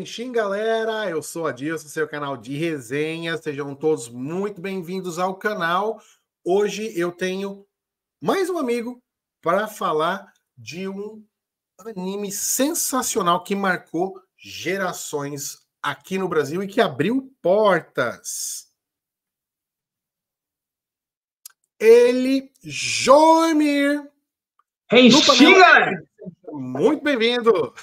Kenshin, galera, eu sou Adilson, seu canal de resenhas, sejam todos muito bem-vindos ao canal. Hoje eu tenho mais um amigo para falar de um anime sensacional que marcou gerações aqui no Brasil e que abriu portas. Ele, Joemir. Kenshin, galera! Muito bem-vindo!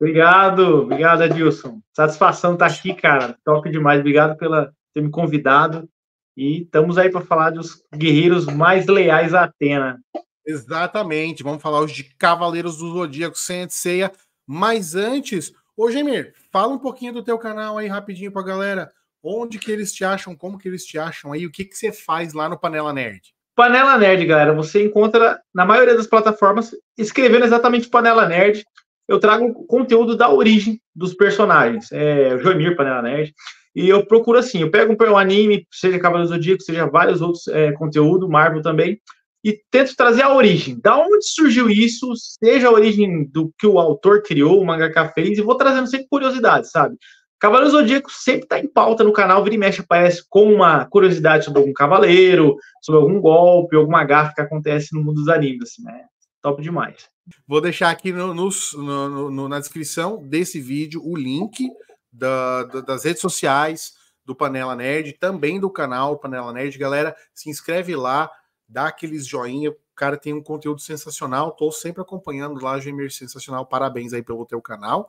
Obrigado, Adilson. Satisfação estar aqui, cara. Top demais. Obrigado por ter me convidado. E estamos aí para falar dos guerreiros mais leais a Athena. Exatamente. Vamos falar hoje de Cavaleiros do Zodíaco Saint Seiya. Mas antes, ô Gemir, fala um pouquinho do teu canal aí rapidinho pra galera. Onde que eles te acham, como que eles te acham aí, o que que você faz lá no Panela Nerd? Panela Nerd, galera, você encontra na maioria das plataformas escrevendo exatamente Panela Nerd. Eu trago conteúdo da origem dos personagens. O Joemir, Panela Nerd. E eu procuro assim, eu pego um anime, seja Cavaleiros do Zodíaco, seja vários outros conteúdo, Marvel também, e tento trazer a origem. Da onde surgiu isso, seja a origem do que o autor criou, o mangaka fez, e vou trazendo sempre curiosidades, sabe? Cavaleiros do Zodíaco sempre está em pauta no canal, vira e mexe aparece com uma curiosidade sobre algum cavaleiro, sobre algum golpe, alguma gafe que acontece no mundo dos animes, assim, né? Top demais. Vou deixar aqui na descrição desse vídeo o link das redes sociais do Panela Nerd, também do canal Panela Nerd. Galera, se inscreve lá, dá aqueles joinha. O cara tem um conteúdo sensacional. Tô sempre acompanhando lá, Gemir, sensacional. Parabéns aí pelo teu canal.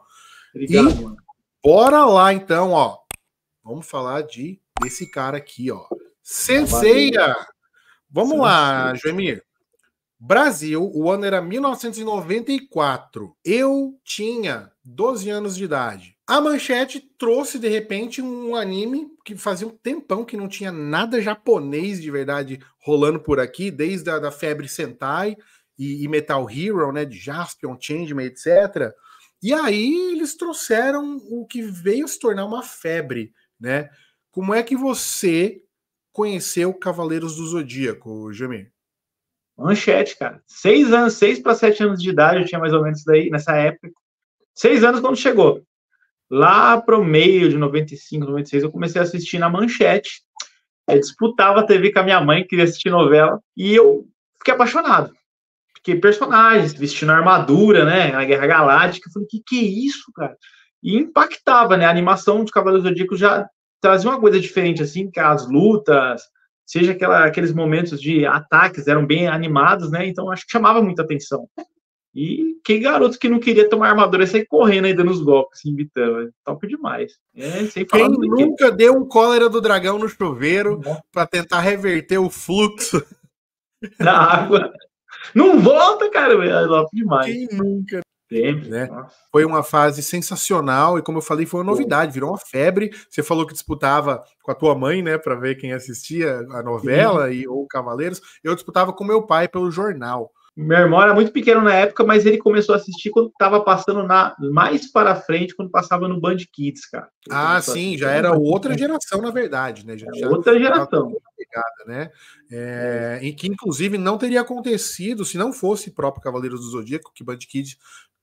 Obrigado, mano. Bora lá, então, ó. Vamos falar desse cara aqui, ó. Saint Seiya. Vamos lá, Joemir. Brasil, o ano era 1994. Eu tinha 12 anos de idade. A Manchete trouxe, de repente, um anime que fazia um tempão que não tinha nada japonês de verdade rolando por aqui, desde a febre Sentai e Metal Hero, né, de Jaspion, Changeman, etc. E aí eles trouxeram o que veio se tornar uma febre, né? Como é que você conheceu Cavaleiros do Zodíaco, Jamir? Manchete, cara. 6 para 7 anos de idade, eu tinha mais ou menos daí, nessa época. 6 anos quando chegou. Lá pro meio de 95, 96, eu comecei a assistir na Manchete. Eu disputava a TV com a minha mãe, queria assistir novela, e eu fiquei apaixonado. Fiquei personagens, vestindo armadura, né, na Guerra Galáctica. Eu falei, que é isso, cara? E impactava, né? A animação de Cavaleiros do Zodíaco já trazia uma coisa diferente, assim, que as lutas, seja aqueles momentos de ataques eram bem animados, né? Então acho que chamava muita atenção. E que garoto que não queria tomar armadura e sair correndo aí dando os golpes, assim, imitando. Top demais. Sem falar Quem nunca deu um cólera do dragão no chuveiro para tentar reverter o fluxo da água? Não volta, cara. É top demais. Quem nunca? Sempre, né? Foi uma fase sensacional e, como eu falei, foi uma novidade, virou uma febre. Você falou que disputava com a tua mãe, né, para ver quem assistia a novela ou Cavaleiros. Eu disputava com meu pai pelo jornal. Meu irmão era muito pequeno na época, mas ele começou a assistir quando estava passando mais para frente, quando passava no Band Kids, cara. Sim, já era outra geração, na verdade, né? Já outra geração. Pegada, né? E que, inclusive, não teria acontecido se não fosse próprio Cavaleiros do Zodíaco, que Band Kids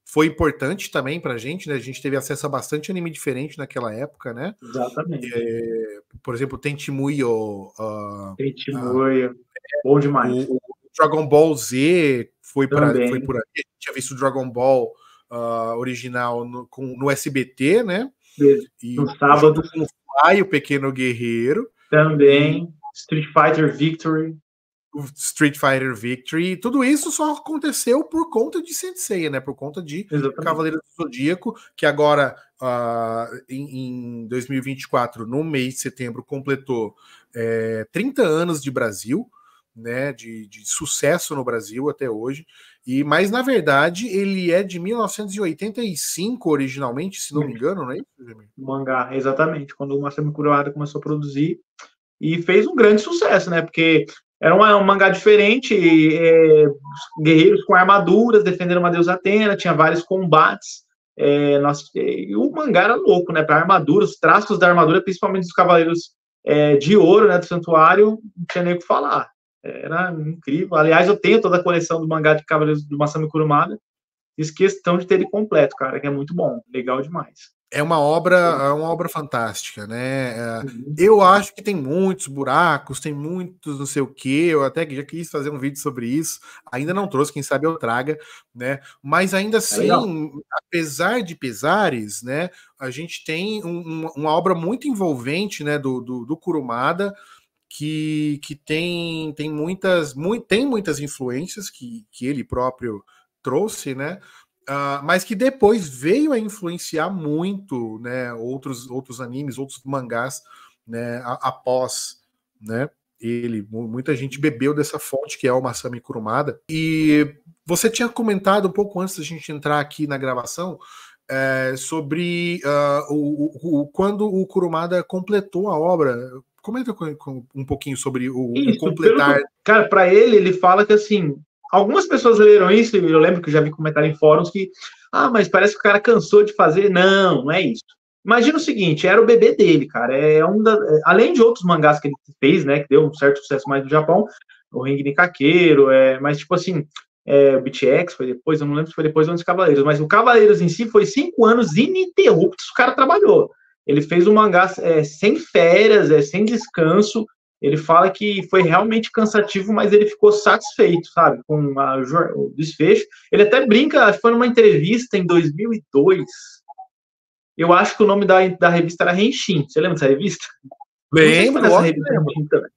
foi importante também pra gente, né? A gente teve acesso a bastante anime diferente naquela época, né? Exatamente. Por exemplo, Tenchimuyo. Tenchimuyo. Bom demais. O Dragon Ball Z foi por aqui. A gente tinha visto o Dragon Ball original no SBT, né? No sábado. Com o Fly, o Pequeno Guerreiro. Também. Street Fighter Victory. O Street Fighter Victory, tudo isso só aconteceu por conta de Saint Seiya, né? Por conta de Cavaleiros do Zodíaco, que agora, em 2024, no mês de setembro, completou 30 anos de Brasil, né? De sucesso no Brasil até hoje. Mas, na verdade, ele é de 1985 originalmente, se não me engano, não é isso, Jamir? O mangá, exatamente. Quando o Masami Kurihara começou a produzir, e fez um grande sucesso, né? Porque era um mangá diferente, guerreiros com armaduras, defendendo uma deusa Athena, tinha vários combates. E o mangá era louco, né? Para armaduras, os traços da armadura, principalmente dos cavaleiros de ouro, né? Do santuário, não tinha nem o que falar. Era incrível. Aliás, eu tenho toda a coleção do mangá de Cavaleiros do Masami Kurumada. Fiz questão de ter ele completo, cara, que é muito bom, legal demais. É uma obra fantástica, né? Eu acho que tem muitos buracos, tem muitos não sei o quê. Eu até já quis fazer um vídeo sobre isso, ainda não trouxe, quem sabe eu traga, né? Mas ainda assim, apesar de pesares, né? A gente tem uma obra muito envolvente, né? Do Kurumada, que tem muitas influências que ele próprio trouxe, né? Mas que depois veio a influenciar muito, né, outros animes, outros mangás, né, após, né, ele. Muita gente bebeu dessa fonte que é o Masami Kurumada. E você tinha comentado um pouco antes da gente entrar aqui na gravação sobre quando o Kurumada completou a obra. Comenta um pouquinho sobre o completar. Cara, para ele fala que assim, algumas pessoas leram isso, e eu lembro que eu já vi comentário em fóruns que, mas parece que o cara cansou de fazer. Não, não é isso. Imagina o seguinte, era o bebê dele, cara. Além de outros mangás que ele fez, né, que deu um certo sucesso mais no Japão, o Ring Nikakeiro, mas tipo assim, o Beat X foi depois, eu não lembro se foi depois ou antes do Cavaleiros, mas o Cavaleiros em si foi 5 anos ininterruptos, o cara trabalhou. Ele fez um mangá sem férias, sem descanso. Ele fala que foi realmente cansativo, mas ele ficou satisfeito, sabe, com o desfecho. Ele até brinca, acho que foi numa entrevista em 2002. Eu acho que o nome da revista era Henshin. Você lembra dessa revista? Lembro. Nessa revista Henshin também.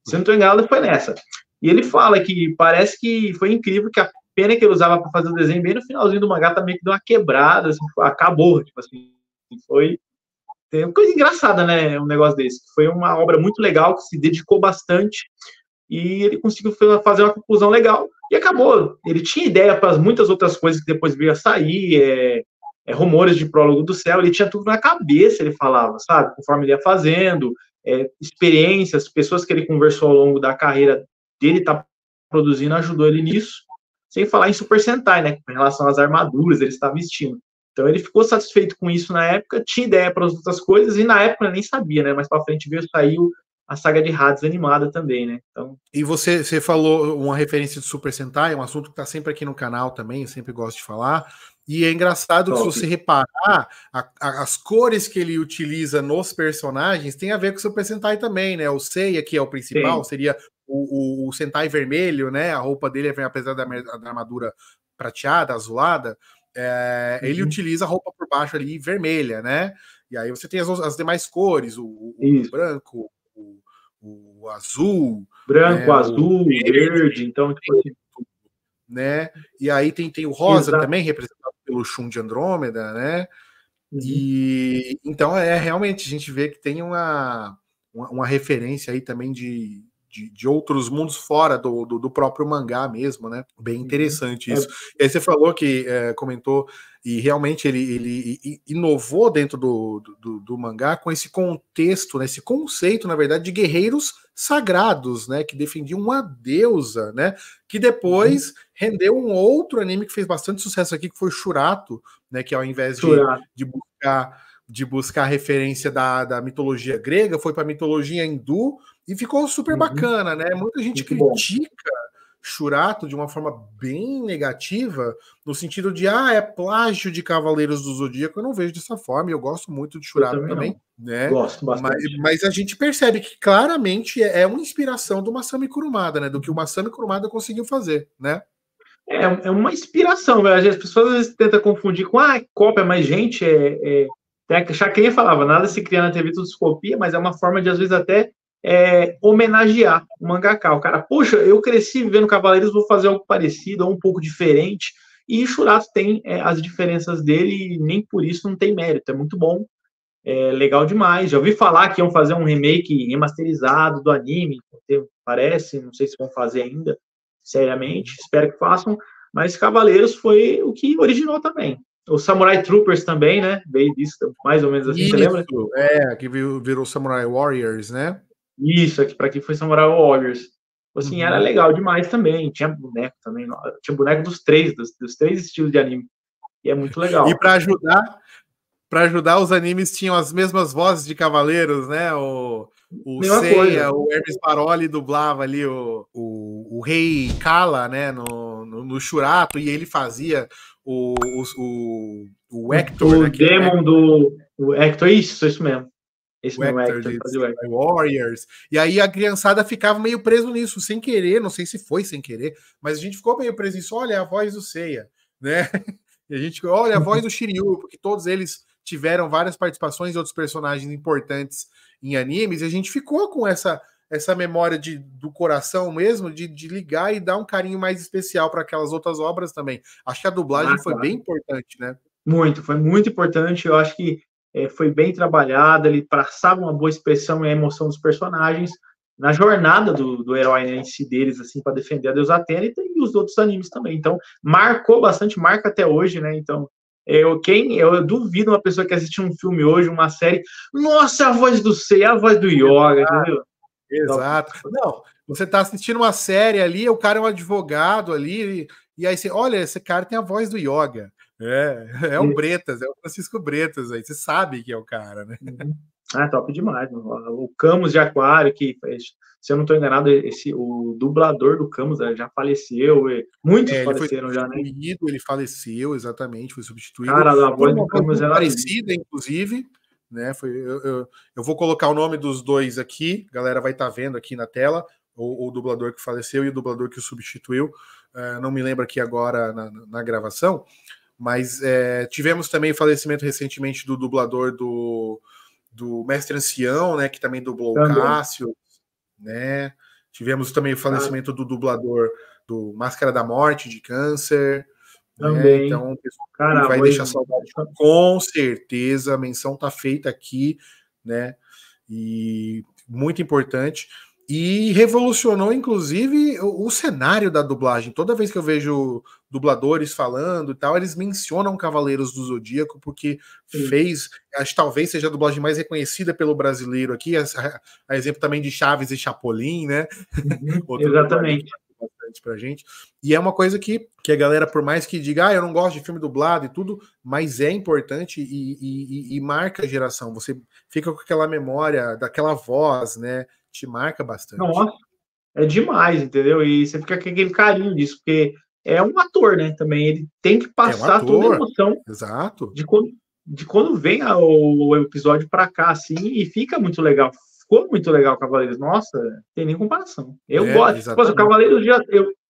Se eu não estou enganado, foi nessa. E ele fala que parece que foi incrível, que a pena que ele usava para fazer o desenho bem no finalzinho do mangá também que deu uma quebrada, assim, acabou, tipo assim, foi. Tem uma coisa engraçada, né? Um negócio desse. Foi uma obra muito legal, que se dedicou bastante e ele conseguiu fazer uma conclusão legal e acabou. Ele tinha ideia para muitas outras coisas que depois veio a sair, rumores de Prólogo do Céu, ele tinha tudo na cabeça, ele falava, sabe? Conforme ele ia fazendo, experiências, pessoas que ele conversou ao longo da carreira dele tá produzindo, ajudou ele nisso. Sem falar em Super Sentai, né? Com relação às armaduras, ele estava vestindo. Então ele ficou satisfeito com isso na época, tinha ideia para as outras coisas, e na época eu nem sabia, né? Mas para frente veio saiu a saga de Hades animada também, né? Então... E você falou uma referência de Super Sentai, um assunto que está sempre aqui no canal também, eu sempre gosto de falar. E é engraçado que, se você reparar, as cores que ele utiliza nos personagens tem a ver com o Super Sentai também, né? O Seiya, que é o principal, seria o Sentai vermelho, né? A roupa dele, apesar da armadura prateada, azulada, ele utiliza a roupa por baixo ali vermelha, né? E aí você tem as demais cores, o branco, o azul. Branco, azul, verde, então, tipo assim. Né? E aí tem o rosa também, representado pelo Shun de Andrômeda, né? E então realmente a gente vê que tem uma referência aí também de outros mundos fora do próprio mangá mesmo, né? Bem interessante isso. E aí você falou que comentou, e realmente ele inovou dentro do mangá com esse contexto, né? Esse conceito, na verdade, de guerreiros sagrados, né? Que defendiam uma deusa, né? Que depois rendeu um outro anime que fez bastante sucesso aqui, que foi Shurato, né? Que ao invés de buscar a referência da mitologia grega, foi para a mitologia hindu e ficou super bacana, né? Muita gente critica Shurato de uma forma bem negativa, no sentido de, é plágio de Cavaleiros do Zodíaco. Eu não vejo dessa forma, eu gosto muito de Shurato também, né? Gosto bastante. Mas a gente percebe que claramente é uma inspiração do Masami Kurumada, né? Do que o Masami Kurumada conseguiu fazer, né? É uma inspiração, velho. As pessoas às vezes tentam confundir com cópia, mas, gente, Chacrinha falava, nada se cria na TV, tudo se copia, mas é uma forma de, às vezes, até homenagear o mangaka. O cara, poxa, eu cresci vendo Cavaleiros, vou fazer algo parecido, ou um pouco diferente. E Shurato tem as diferenças dele, e nem por isso não tem mérito. É muito bom, legal demais. Já ouvi falar que iam fazer um remake remasterizado do anime, parece, não sei se vão fazer ainda, seriamente, espero que façam, mas Cavaleiros foi o que originou também. O Samurai Troopers também, né? Veio disso, mais ou menos assim, isso, você lembra? Que virou Samurai Warriors, né? Isso, aqui para aqui foi Samurai Warriors. Assim, era legal demais também. Tinha boneco também. Tinha boneco dos três estilos de anime. E é muito legal. E para ajudar, os animes tinham as mesmas vozes de Cavaleiros, né? O Seiya, o Hermes Paroli dublava ali o Rei Kala, né? No Shurato, e ele fazia o o Hector, o né, Demon o Hector, isso mesmo. Esse o mesmo, Hector de Warriors. E aí a criançada ficava meio preso nisso, sem querer, não sei se foi sem querer, mas a gente ficou meio preso nisso. Olha a voz do Seiya, né? E a gente, olha a voz do Shiryu, porque todos eles tiveram várias participações de outros personagens importantes em animes, e a gente ficou com essa memória do coração mesmo, de ligar e dar um carinho mais especial para aquelas outras obras também. Acho que a dublagem foi bem importante, né? Foi muito importante. Eu acho que foi bem trabalhada, ele passava uma boa expressão e a emoção dos personagens na jornada do herói, né, em si deles, assim, para defender a deusa Atena e os outros animes também. Então, marcou bastante, marca até hoje, né? Então, eu duvido uma pessoa que assiste um filme hoje, uma série, nossa, a voz do Seiya, a voz do Yoga, entendeu? Exato. Não, você tá assistindo uma série ali, o cara é um advogado ali, e aí você, olha, esse cara tem a voz do Yoga. É o Bretas, é o Francisco Bretas aí, você sabe que é o cara, né? Top demais. O Camus de Aquário, que, se eu não estou enganado, o dublador do Camus já faleceu, muitos faleceram já, né? Ele faleceu, exatamente, foi substituído. Cara, a voz do Camus era parecida, inclusive, né? Eu vou colocar o nome dos dois aqui, a galera vai estar vendo aqui na tela, o dublador que faleceu e o dublador que o substituiu. Não me lembro aqui agora na gravação, mas tivemos também o falecimento recentemente do dublador do Mestre Ancião, né, que também dublou o Cássio, né? Tivemos também o falecimento do dublador do Máscara da Morte, de câncer. Né? Então, o pessoal vai deixar saudade. Com certeza, a menção tá feita aqui, né? E muito importante. E revolucionou, inclusive, o cenário da dublagem. Toda vez que eu vejo dubladores falando e tal, eles mencionam Cavaleiros do Zodíaco, porque acho que talvez seja a dublagem mais reconhecida pelo brasileiro aqui, a exemplo também de Chaves e Chapolin, né? Exatamente. Bastante pra gente. E é uma coisa que a galera, por mais que diga, eu não gosto de filme dublado e tudo, mas é importante e marca a geração. Você fica com aquela memória daquela voz, né? Te marca bastante. Nossa, é demais, entendeu? E você fica com aquele carinho disso, porque é um ator, né? Também ele tem que passar toda a emoção. Exato. De quando vem o episódio pra cá, assim, e fica muito legal. Ficou muito legal Cavaleiros. Nossa, tem nem comparação. Eu gosto. Mas o Cavaleiros,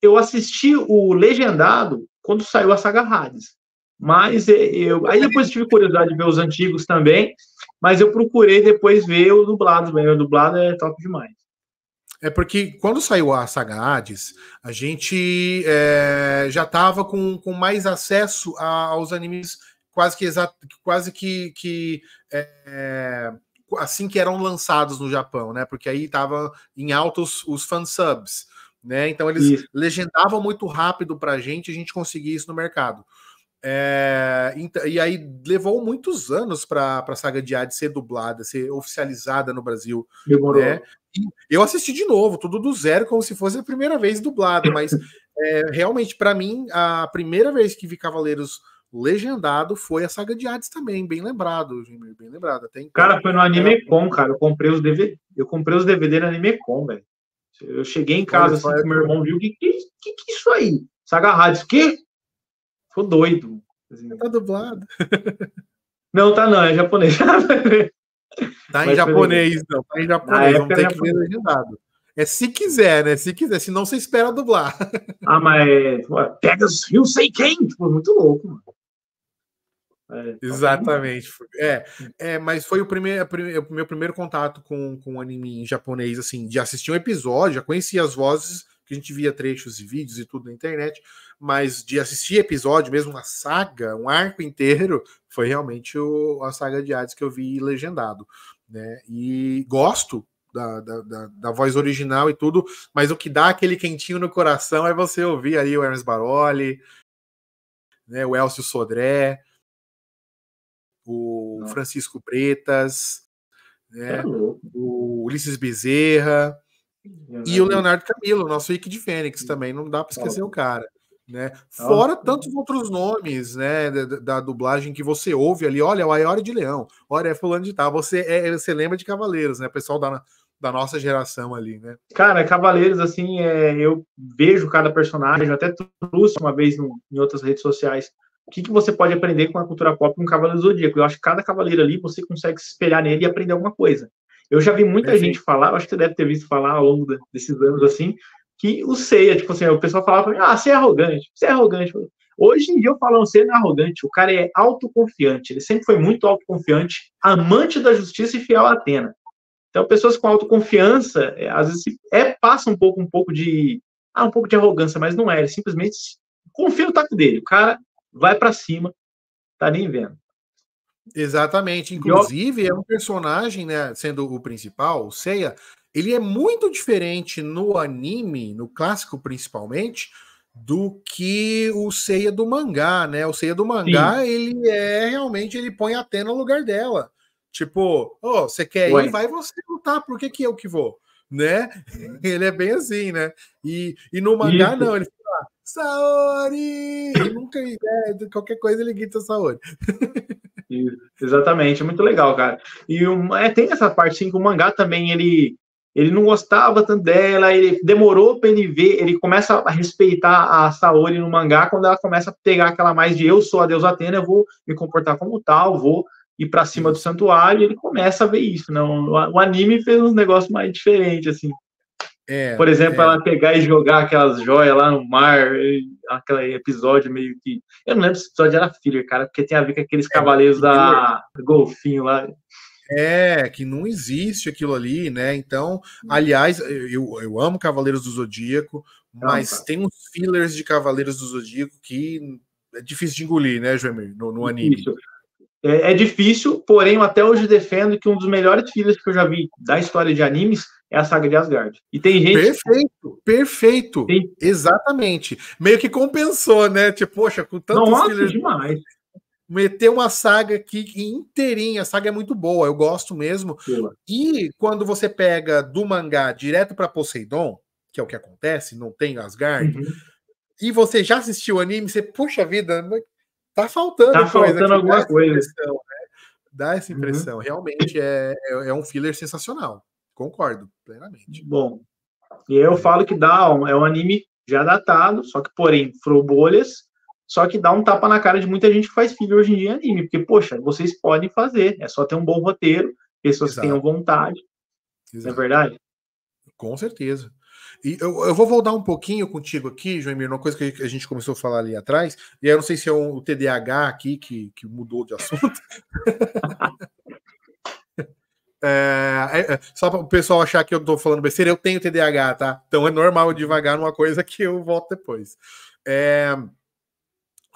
eu assisti o Legendado quando saiu a saga Hades. Mas aí depois tive curiosidade de ver os antigos também, mas eu procurei depois ver o dublado. O dublado é top demais. É porque quando saiu a saga Hades, a gente já estava com mais acesso aos animes quase que assim que eram lançados no Japão, né? Porque aí tava em alta os fansubs, né? Então eles legendavam muito rápido pra gente, a gente conseguia isso no mercado. E aí levou muitos anos para a saga de Hades ser dublada, ser oficializada no Brasil. Demorou. Né? Eu assisti de novo, tudo do zero, como se fosse a primeira vez dublado, mas realmente, para mim, a primeira vez que vi Cavaleiros legendado foi a saga de Hades também, bem lembrado, bem lembrado. Até então, cara, foi no Animecon, cara. Eu comprei os DVD no Animecon, velho. Eu cheguei em casa assim, com meu irmão, viu, que é isso aí? Saga Hades, o quê? Ficou doido. Assim. Tá dublado. Não, tá não, é japonês. Tá em japonês, não. Tá em japonês, vamos ter que ver legendado. Se quiser, né? Se quiser, senão você espera dublar. Mas pega os rios sei quem, tipo, muito louco, mano. Exatamente. Mas foi o meu primeiro contato com um anime em japonês, assim, de assistir um episódio, já conhecia as vozes, que a gente via trechos e vídeos e tudo na internet, mas de assistir episódio, mesmo uma saga, um arco inteiro, foi realmente a saga de Hades que eu vi legendado, né? E gosto da voz original e tudo, mas o que dá aquele quentinho no coração é você ouvir aí o Hermes Baroli, né, o Elcio Sodré, o Francisco Bretas, né, o Ulisses Bezerra e o Leonardo Camilo, nosso Ike de Fênix também, não dá para esquecer o cara, né? Fora tantos outros nomes, né, da dublagem que você ouve ali, olha, o Aiori de Leão, olha, é fulano de tal, você lembra de Cavaleiros, né, pessoal da nossa geração ali, né? Cara, Cavaleiros, assim, eu vejo cada personagem, eu até trouxe uma vez em outras redes sociais o que você pode aprender com a cultura pop com o Cavaleiro do Zodíaco. Eu acho que cada cavaleiro ali, você consegue se espelhar nele e aprender alguma coisa. Eu já vi muita gente falar, acho que você deve ter visto falar ao longo desses anos, assim, que o Seiya, tipo assim, o pessoal falava, você é arrogante, você é arrogante. Hoje em dia eu falo, você não é arrogante, o cara é autoconfiante, ele sempre foi muito autoconfiante, amante da justiça e fiel a Athena. Então, pessoas com autoconfiança, às vezes, passa um pouco de arrogância, mas não é, ele simplesmente confia no taco dele, o cara vai pra cima, tá nem vendo. Exatamente, inclusive é um personagem, né, sendo o principal, o Seiya, ele é muito diferente no anime, no clássico principalmente, do que o Seiya do mangá, né? O Seiya do mangá, sim, ele realmente, ele põe a Athena no lugar dela. Tipo, você quer ir, vai você lutar, por que eu que vou? Né? Ele é bem assim, né? E no mangá, não, ele fala, Saori! E nunca, qualquer coisa ele grita Saori. Isso, exatamente, é muito legal, cara. E tem essa parte, sim, que o mangá também, ele não gostava tanto dela, ele demorou para ele ver, ele começa a respeitar a Saori no mangá quando ela começa a pegar aquela mais de eu sou a deusa Athena, eu vou me comportar como tal, vou ir para cima do santuário, e ele começa a ver isso, não? O anime fez uns negócios mais diferentes, assim. Por exemplo, ela pegar e jogar aquelas joias lá no mar, aquele episódio meio que... Eu não lembro se o episódio era filler, cara, porque tem a ver com aqueles cavaleiros da Golfinho lá. Que não existe aquilo ali, né? Então, aliás, eu amo Cavaleiros do Zodíaco, mas tem uns fillers de Cavaleiros do Zodíaco que é difícil de engolir, né, Joemir, no anime. É difícil, porém, eu até hoje defendo que um dos melhores fillers que eu já vi da história de animes é a saga de Asgard. E tem gente... Perfeito. Exatamente. Meio que compensou, né? Tipo, poxa, com tantos fillers... demais. Meter uma saga aqui inteirinha, a saga é muito boa, eu gosto mesmo. E quando você pega do mangá direto para Poseidon, que é o que acontece, não tem Asgard, e você já assistiu o anime, você, puxa vida, tá faltando coisa aqui, alguma coisa. Dá essa impressão. Realmente é um filler sensacional. Concordo plenamente. Bom, e aí eu falo que é um anime já datado, só que, porém, furou bolhas, só que dá um tapa na cara de muita gente que faz filler hoje em dia em anime, porque, poxa, vocês podem fazer, é só ter um bom roteiro, pessoas que tenham vontade. Não é verdade? Com certeza. E eu vou voltar um pouquinho contigo aqui, Joemir, uma coisa que a gente começou a falar ali atrás, e eu não sei se é o TDAH aqui que mudou de assunto. Só para o pessoal achar que eu estou falando besteira, eu tenho TDAH, tá? Então é normal eu devagar numa coisa que eu volto depois.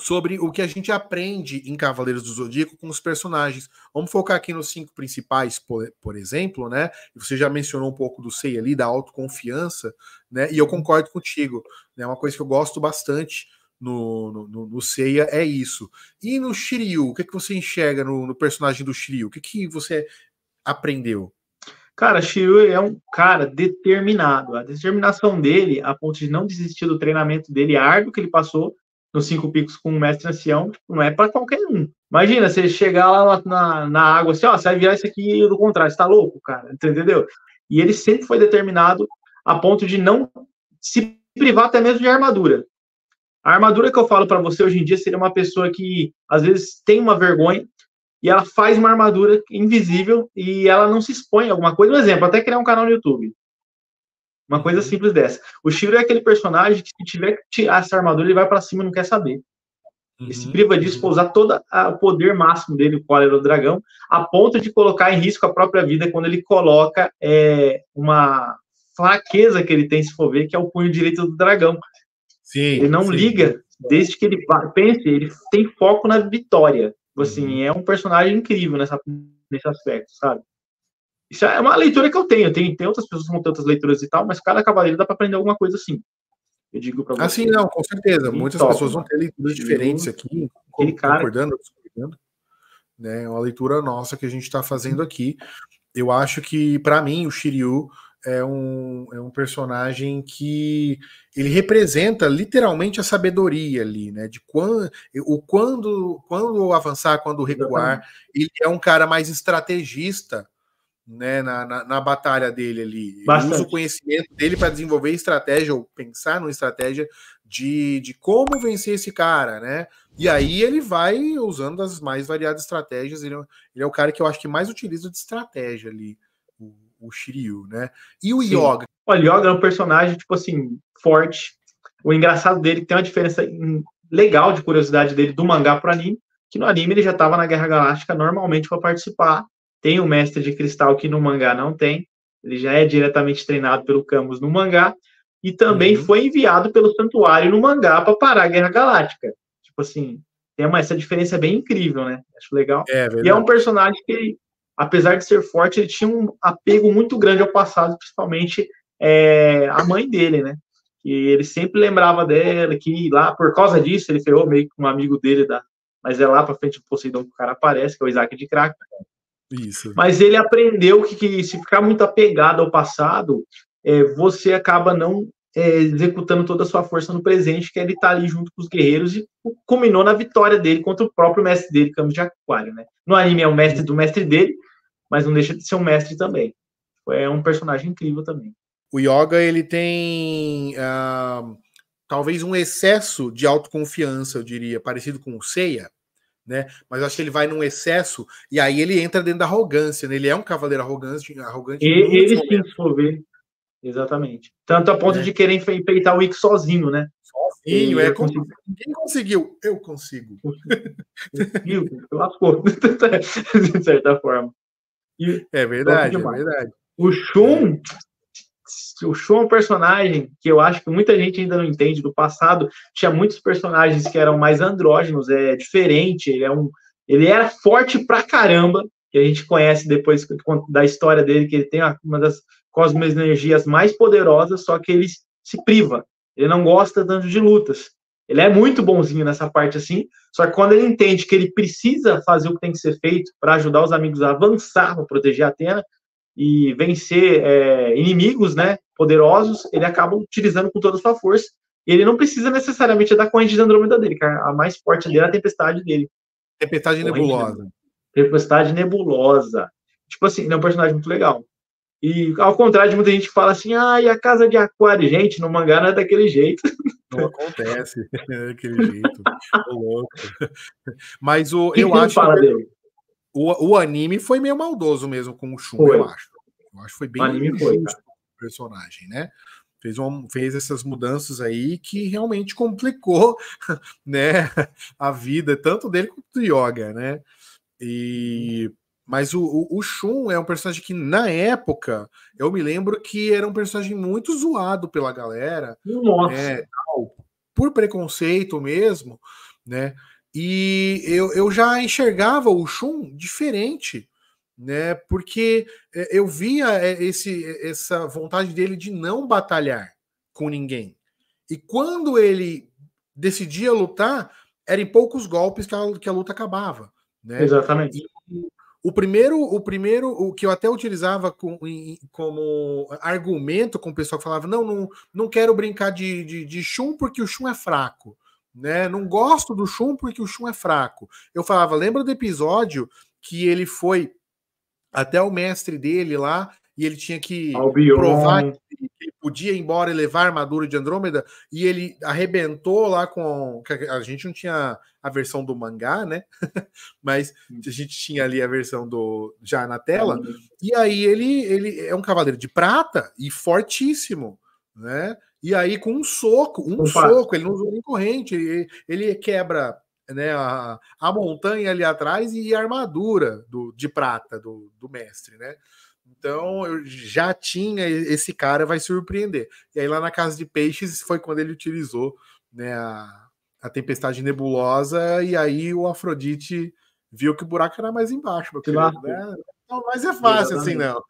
Sobre o que a gente aprende em Cavaleiros do Zodíaco com os personagens. Vamos focar aqui nos 5 principais, por exemplo, né? Você já mencionou um pouco do Seiya ali, da autoconfiança, né? E eu concordo contigo, né? Uma coisa que eu gosto bastante no Seiya é isso. E no Shiryu, o que você enxerga no personagem do Shiryu? O que você aprendeu? Cara, Shiryu é um cara determinado. A determinação dele, a ponto de não desistir do treinamento dele árduo que ele passou nos 5 picos com o mestre ancião, não é para qualquer um. Imagina, você chegar lá na água assim, você vai virar isso aqui do contrário, você tá louco, cara, entendeu? E ele sempre foi determinado a ponto de não se privar até mesmo de armadura. A armadura que eu falo para você hoje em dia seria uma pessoa que, às vezes, tem uma vergonha e ela faz uma armadura invisível e ela não se expõe a alguma coisa. Um exemplo, até criar um canal no YouTube. Uma coisa simples dessa. O Shiryu é aquele personagem que, se tiver que tirar essa armadura, ele vai para cima e não quer saber. Ele se priva disso para usar todo o poder máximo dele, o qual era o dragão, a ponto de colocar em risco a própria vida quando ele coloca uma fraqueza que ele tem, se for ver, que é o punho direito do dragão. Sim, ele não liga, desde que ele pense, ele tem foco na vitória. Assim, é um personagem incrível nesse aspecto, sabe? Isso é uma leitura que eu tenho. Tem outras pessoas que vão ter outras leituras e tal, mas cada cavaleiro dá para aprender alguma coisa assim. Eu digo para você. Assim, não, com certeza. Muitas pessoas vão ter leituras diferentes aqui, concordando, discordando. Né? É uma leitura nossa que a gente está fazendo aqui. Eu acho que, para mim, o Shiryu é um personagem que ele representa literalmente a sabedoria ali, né? De quando avançar, quando recuar. Ele é um cara mais estrategista, né, na batalha dele ali. Ele Bastante. usa o conhecimento dele para desenvolver estratégia, ou pensar numa estratégia de como vencer esse cara, né? E aí ele vai usando as mais variadas estratégias. Ele é o cara que eu acho que mais utiliza de estratégia ali, o Shiryu, né? E o Yoga? O Yoga é um personagem, tipo assim, forte. O engraçado dele tem uma diferença legal de curiosidade dele do mangá pro anime, que no anime ele já estava na Guerra Galáctica normalmente para participar. Tem o Mestre de Cristal que no mangá não tem. Ele já é diretamente treinado pelo Camus no mangá. E também foi enviado pelo Santuário no mangá para parar a Guerra Galáctica. Tipo assim, tem essa diferença bem incrível, né? Acho legal. E é um personagem que, apesar de ser forte, ele tinha um apego muito grande ao passado, principalmente a mãe dele, né? E ele sempre lembrava dela, que lá, por causa disso, ele ferrou meio com um amigo dele, mas é lá pra frente do Poseidon que o cara aparece, que é o Isaac de Kraken. Isso. Mas ele aprendeu que se ficar muito apegado ao passado, você acaba não executando toda a sua força no presente, que ele tá ali junto com os guerreiros, e culminou na vitória dele contra o próprio mestre dele, Camus de Aquário, né? No anime é o mestre do mestre dele, mas não deixa de ser um mestre também. É um personagem incrível também. O Yoga, ele tem talvez um excesso de autoconfiança, eu diria, parecido com o Seiya, né? Mas eu acho que ele vai num excesso e aí ele entra dentro da arrogância, né? Ele é um cavaleiro arrogante. Ele sim, se for ver. Exatamente. Tanto a ponto de querer enfeitar o Ikki sozinho, né? Sozinho, Quem conseguiu? Eu consigo. Conseguiu, lascou, de certa forma. É verdade, é verdade. O Shun é um personagem que eu acho que muita gente ainda não entende. Do passado tinha muitos personagens que eram mais andrógenos, diferente, ele era forte pra caramba, que a gente conhece depois da história dele, que ele tem uma das cosmoenergias mais poderosas, só que ele se priva, ele não gosta tanto de lutas. Ele é muito bonzinho nessa parte assim, só que quando ele entende que ele precisa fazer o que tem que ser feito para ajudar os amigos a avançar, para proteger a Athena e vencer inimigos, né, poderosos, ele acaba utilizando com toda a sua força. E ele não precisa necessariamente da corrente de Andrômeda dele, que a mais forte dele é a tempestade dele. Tempestade nebulosa. Tempestade nebulosa. Tipo assim, ele é um personagem muito legal. E ao contrário de muita gente que fala assim, e a casa de Aquário, gente, no mangá não é daquele jeito. Não acontece daquele jeito. Tô louco. Mas eu acho que o anime foi meio maldoso mesmo com o Shun, eu acho. Eu acho que foi bem injusto o personagem, né? Fez essas mudanças aí que realmente complicou, né, a vida tanto dele quanto do Yoga, né? Mas o Shun é um personagem que, na época, eu me lembro que era um personagem muito zoado pela galera. Nossa. Por preconceito mesmo, né? E eu já enxergava o Shun diferente, né? Porque eu via essa vontade dele de não batalhar com ninguém. E quando ele decidia lutar, era em poucos golpes que a luta acabava, né? Exatamente. E o primeiro que eu até utilizava como argumento com o pessoal que falava, não quero brincar de Shun porque o Shun é fraco, né? Não gosto do Shun porque o Shun é fraco. Eu falava, lembra do episódio que ele foi até o mestre dele lá e ele tinha que provar que ele podia ir embora e levar a armadura de Andrômeda, e ele arrebentou lá com... A gente não tinha a versão do mangá, né? Mas a gente tinha ali a versão já na tela, e aí ele é um cavaleiro de prata e fortíssimo, né? E aí com um soco, ele não usou nem corrente, ele quebra, né, a montanha ali atrás e a armadura de prata do mestre, né? Então eu já tinha esse cara, vai surpreender. E aí lá na Casa de Peixes foi quando ele utilizou, né, a tempestade nebulosa, e aí o Afrodite viu que o buraco era mais embaixo, meu querido, né? Não, mas é fácil. Exatamente. Assim, não.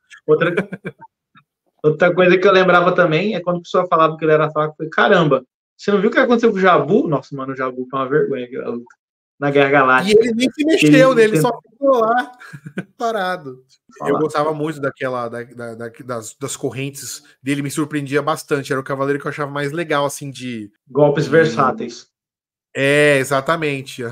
Outra coisa que eu lembrava também é quando a pessoa falava que ele era fraco, eu falei, caramba, você não viu o que aconteceu com o Jabu? Nossa, mano, o Jabu foi uma vergonha na Guerra Galáctica. E ele nem se mexeu, né? Ele só ficou lá parado. Eu gostava muito das correntes dele, me surpreendia bastante. Era o cavaleiro que eu achava mais legal, assim, de... Golpes versáteis. Exatamente.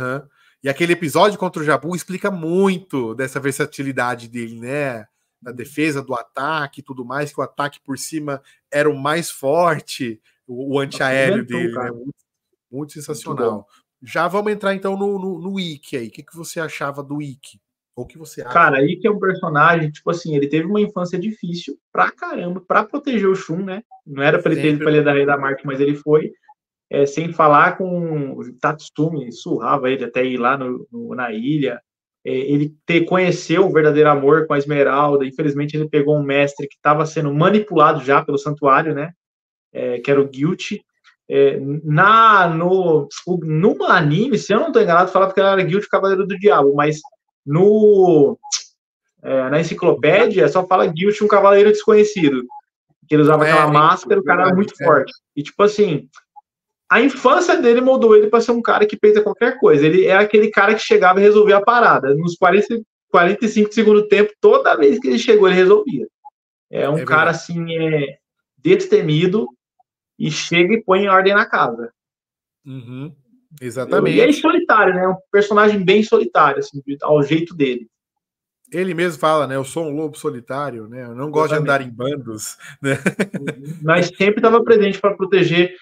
E aquele episódio contra o Jabu explica muito dessa versatilidade dele, né? da defesa, do ataque e tudo mais, que o ataque por cima era o mais forte, o antiaéreo dele, né? Muito sensacional. Muito já vamos entrar então no Ikki aí. O que você achava do Ikki? Ou o que você acha? Cara, Ikki é um personagem, tipo assim, ele teve uma infância difícil pra caramba, pra proteger o Shun, né? Não era pra ele ter ido pra Ilha da Marca, mas ele foi. Sem falar com o Tatsumi, surrava ele até ir lá na ilha. Ele conheceu o verdadeiro amor com a Esmeralda. Infelizmente, ele pegou um mestre que estava sendo manipulado já pelo santuário, né? Que era o Guilty. No anime, se eu não estou enganado, falava que ele era Guilty Cavaleiro do Diabo, mas na enciclopédia só fala Guilty, um cavaleiro desconhecido. Que ele usava aquela máscara, o cara era muito forte. E tipo assim, a infância dele moldou ele para ser um cara que peita qualquer coisa. Ele é aquele cara que chegava e resolvia a parada. Nos 45 segundos do tempo, toda vez que ele chegou, ele resolvia. É um cara, assim, destemido e chega e põe em ordem na casa. Uhum. Exatamente. E é solitário, né? Um personagem bem solitário, assim, ao jeito dele. Ele mesmo fala, né? Eu sou um lobo solitário, né? Eu não gosto de andar em bandos, né? Mas sempre estava presente para proteger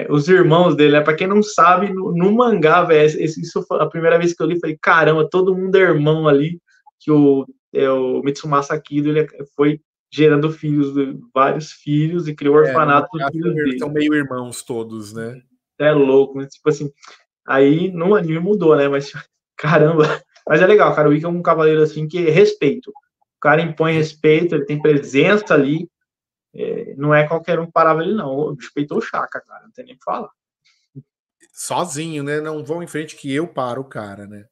os irmãos dele, né? Para quem não sabe, no mangá, velho, isso foi a primeira vez que eu li, falei, caramba, todo mundo é irmão ali, que o Mitsumasa Kido, ele foi gerando vários filhos, e criou orfanato dos filhos dele. São meio irmãos todos, né? É louco, mas, tipo assim, aí no anime mudou, né? Mas, caramba, mas é legal, cara, o Ikki é um cavaleiro, assim, que é respeito. O cara impõe respeito, ele tem presença ali, não é qualquer um que parava ele, não. Respeitou o Shaka, cara, não tem nem o que falar. Sozinho, né? Não vão em frente que eu paro o cara, né?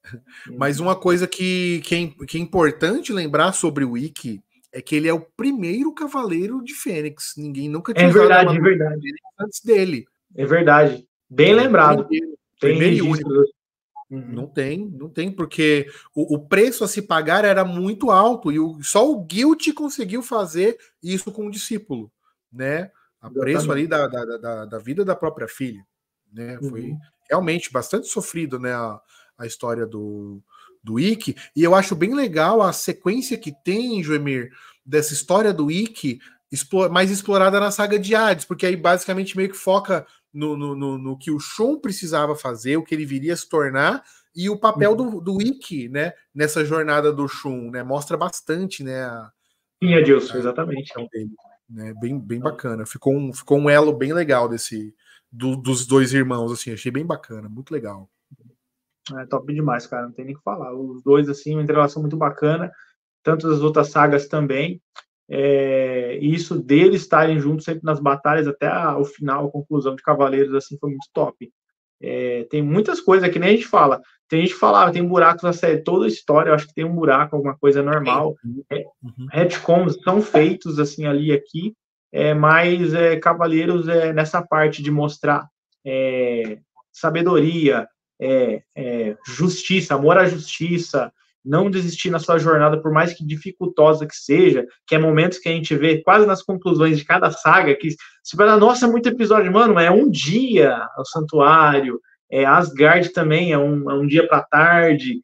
Mas uma coisa que é importante lembrar sobre o Ikki é que ele é o primeiro cavaleiro de Fênix. Ninguém nunca tinha usado a verdade. antes dele. É verdade. Bem lembrado. Primeiro e único. Não tem, porque o preço a se pagar era muito alto e só o Guilty conseguiu fazer isso com o discípulo, né? A preço ali da vida da própria filha, né? Foi realmente bastante sofrido, né? A história do Ikki, e eu acho bem legal a sequência que tem, Joemir, dessa história do Ikki mais explorada na saga de Hades, porque aí basicamente meio que foca no que o Shun precisava fazer, o que ele viria a se tornar, e o papel do Ikki, né, nessa jornada do Shun, né, mostra bastante, né, Sim, Adilson, exatamente. Dele, né, bem bacana, ficou um elo bem legal dos dois irmãos, assim, achei bem bacana, muito legal. É top demais, cara, não tem nem o que falar, os dois, assim, uma relação muito bacana, tanto as outras sagas também, e isso deles estarem juntos sempre nas batalhas até o final, a conclusão de Cavaleiros, assim, foi muito top. Tem muitas coisas que nem a gente fala. Tem gente que fala, tem buracos na série, toda a história, eu acho que tem um buraco, alguma coisa normal. Retcons são feitos, assim, ali e aqui, mas Cavaleiros nessa parte de mostrar sabedoria, justiça, amor à justiça, não desistir na sua jornada, por mais que dificultosa que seja, que é momentos que a gente vê quase nas conclusões de cada saga, que se fala, nossa, é muito episódio, mano, é um dia o santuário, Asgard também é um dia pra tarde,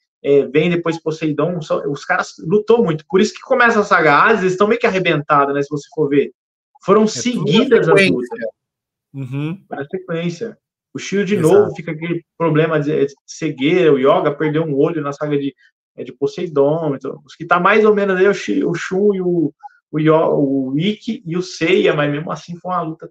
vem depois Poseidon, os caras lutou muito, por isso que começa a saga Hades, eles estão meio que arrebentados, né, se você for ver. Foram seguidas as lutas. Na sequência. O Shio de novo fica aquele problema de cegueira, o Yoga perdeu um olho na saga de Poseidon, então, os que tá mais ou menos aí o Shun e o Ikki e o Seiya, mas mesmo assim foi uma luta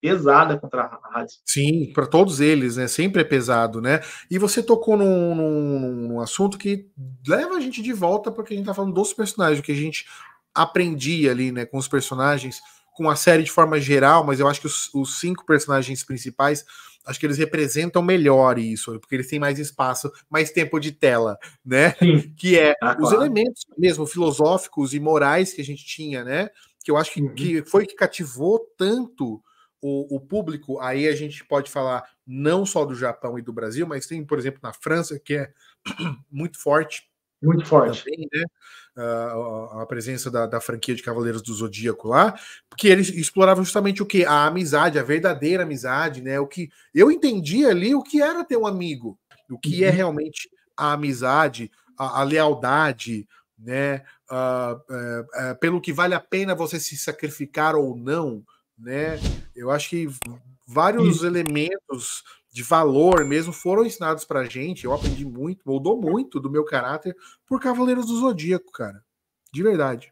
pesada contra a Hades. Sim, para todos eles, né? Sempre é pesado, né? E você tocou num assunto que leva a gente de volta porque a gente tá falando dos personagens, que a gente aprendia ali, né, com os personagens, com a série de forma geral, mas eu acho que os 5 personagens principais, acho que eles representam melhor isso, porque eles têm mais espaço, mais tempo de tela, né? Sim. Que os elementos mesmo filosóficos e morais que a gente tinha, né? Que eu acho que foi que cativou tanto o público. Aí a gente pode falar não só do Japão e do Brasil, mas tem, por exemplo, na França, que é muito forte. Muito forte. Também, né? A presença da franquia de Cavaleiros do Zodíaco lá, porque eles exploravam justamente o que? A amizade, a verdadeira amizade, né? O que eu entendi ali, o que era ter um amigo, o que é realmente a amizade, a lealdade, né? Pelo que vale a pena você se sacrificar ou não, né? Eu acho que vários elementos de valor mesmo foram ensinados pra gente. Eu aprendi muito, moldou muito do meu caráter por Cavaleiros do Zodíaco, cara. De verdade.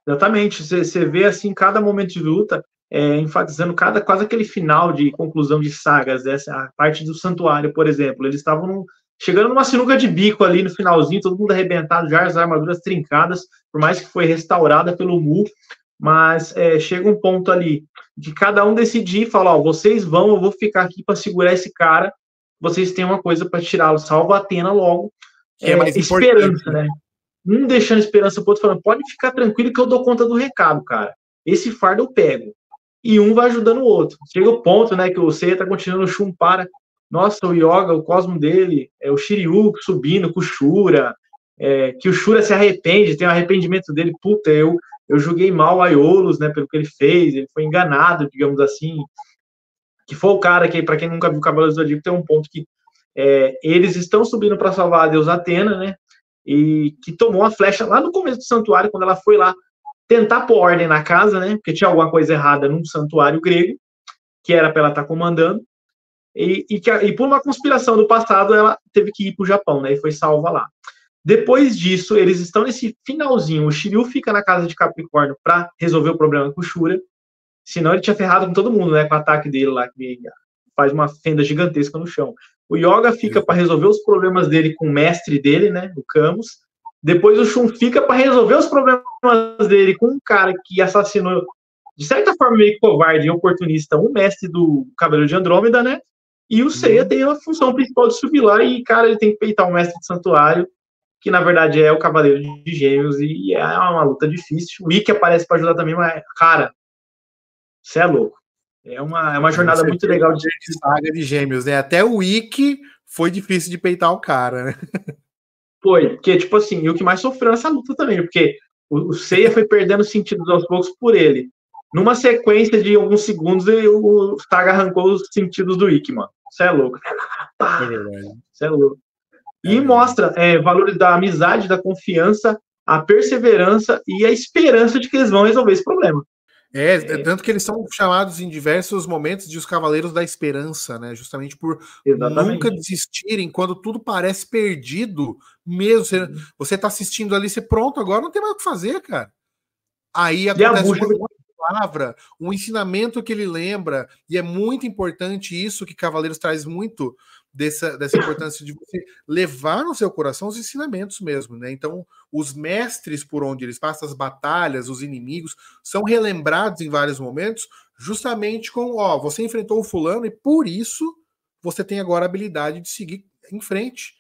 Exatamente. Você vê assim cada momento de luta, enfatizando quase aquele final de conclusão de sagas, essa a parte do santuário, por exemplo. Eles estavam chegando numa sinuca de bico ali no finalzinho, todo mundo arrebentado, já as armaduras trincadas, por mais que foi restaurada pelo Mu, mas chega um ponto ali de cada um decidir e falar, ó, vocês vão, eu vou ficar aqui para segurar esse cara, vocês têm uma coisa para tirá-lo, salva a Athena logo. Que é mais esperança, né? Um deixando esperança pro outro, falando, pode ficar tranquilo que eu dou conta do recado, cara. Esse fardo eu pego. E um vai ajudando o outro. Chega o ponto, né, que o Seiya tá continuando, o Shun para. Nossa, o Yoga, o cosmo dele, o Shiryu subindo com o Shura, que o Shura se arrepende, tem um arrependimento dele. Puta, eu julguei mal o Aiolos, né, pelo que ele fez, ele foi enganado, digamos assim. Que foi o cara que, para quem nunca viu o Cavaleiro do Zodíaco, tem um ponto que eles estão subindo para salvar a deusa Atena, né, e que tomou a flecha lá no começo do santuário, quando ela foi lá tentar pôr ordem na casa, né, porque tinha alguma coisa errada num santuário grego, que era para ela estar comandando, e por uma conspiração do passado, ela teve que ir para o Japão, né, e foi salva lá. Depois disso, eles estão nesse finalzinho, o Shiryu fica na casa de Capricórnio para resolver o problema com o Shura, senão ele tinha ferrado com todo mundo, né, com o ataque dele lá, que faz uma fenda gigantesca no chão. O Yoga fica para resolver os problemas dele com o mestre dele, né, o Camus. Depois o Shun fica para resolver os problemas dele com um cara que assassinou, de certa forma meio covarde e oportunista, um mestre do Cavaleiro de Andrômeda, né? E o Seiya tem a função principal de subir lá e, cara, ele tem que peitar o mestre do santuário, que na verdade é o Cavaleiro de Gêmeos, e é uma luta difícil. O Ikki aparece para ajudar também, mas, cara, você é louco. É uma jornada muito legal de saga de Gêmeos, né? Até o Ikki foi difícil de peitar o cara, né? Foi, porque, tipo assim, e o que mais sofreu nessa luta também, porque o Seiya foi perdendo sentidos aos poucos por ele. Numa sequência de alguns segundos, o Saga arrancou os sentidos do Ikki, mano. Você é louco. É verdade. Você é louco. E mostra valores da amizade, da confiança, a perseverança e a esperança de que eles vão resolver esse problema. Tanto que eles são chamados em diversos momentos de os Cavaleiros da Esperança, né? Justamente por nunca desistirem quando tudo parece perdido, mesmo. Você tá assistindo ali, você pronto, agora não tem mais o que fazer, cara. Aí acontece uma palavra, um ensinamento que ele lembra, e é muito importante isso que Cavaleiros traz muito dessa importância de você levar no seu coração os ensinamentos mesmo, né? Então, os mestres por onde eles passam, as batalhas, os inimigos, são relembrados em vários momentos, justamente com, você enfrentou o fulano e por isso você tem agora a habilidade de seguir em frente,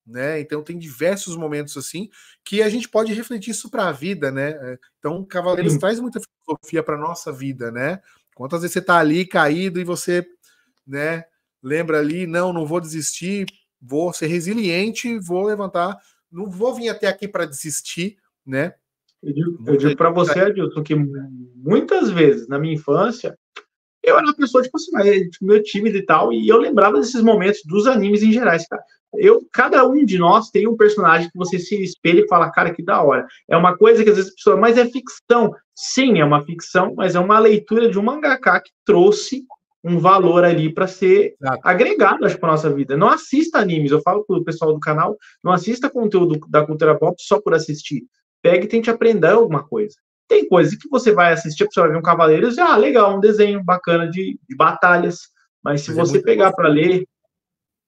né? Então tem diversos momentos assim que a gente pode refletir isso para a vida, né? Então, Cavaleiros traz muita filosofia para nossa vida, né? Quantas vezes você tá ali caído e você, né, lembra ali, não vou desistir, vou ser resiliente, vou levantar, não vou vir até aqui para desistir, né? Eu digo para você, Adilson, que muitas vezes na minha infância eu era uma pessoa, tipo assim, meio tímido e tal, e eu lembrava desses momentos dos animes em gerais, cara. Cada um de nós tem um personagem que você se espelha e fala, cara, que da hora. É uma coisa que às vezes a pessoa, mas é ficção. Sim, é uma ficção, mas é uma leitura de um mangaka que trouxe um valor ali para ser agregado, acho, para nossa vida. Não assista animes, eu falo pro pessoal do canal, não assista conteúdo da cultura pop só por assistir. Pegue e tente aprender alguma coisa. Tem coisas que você vai assistir, você vai ver um Cavaleiros, legal, um desenho bacana de batalhas, mas se você pegar para ler,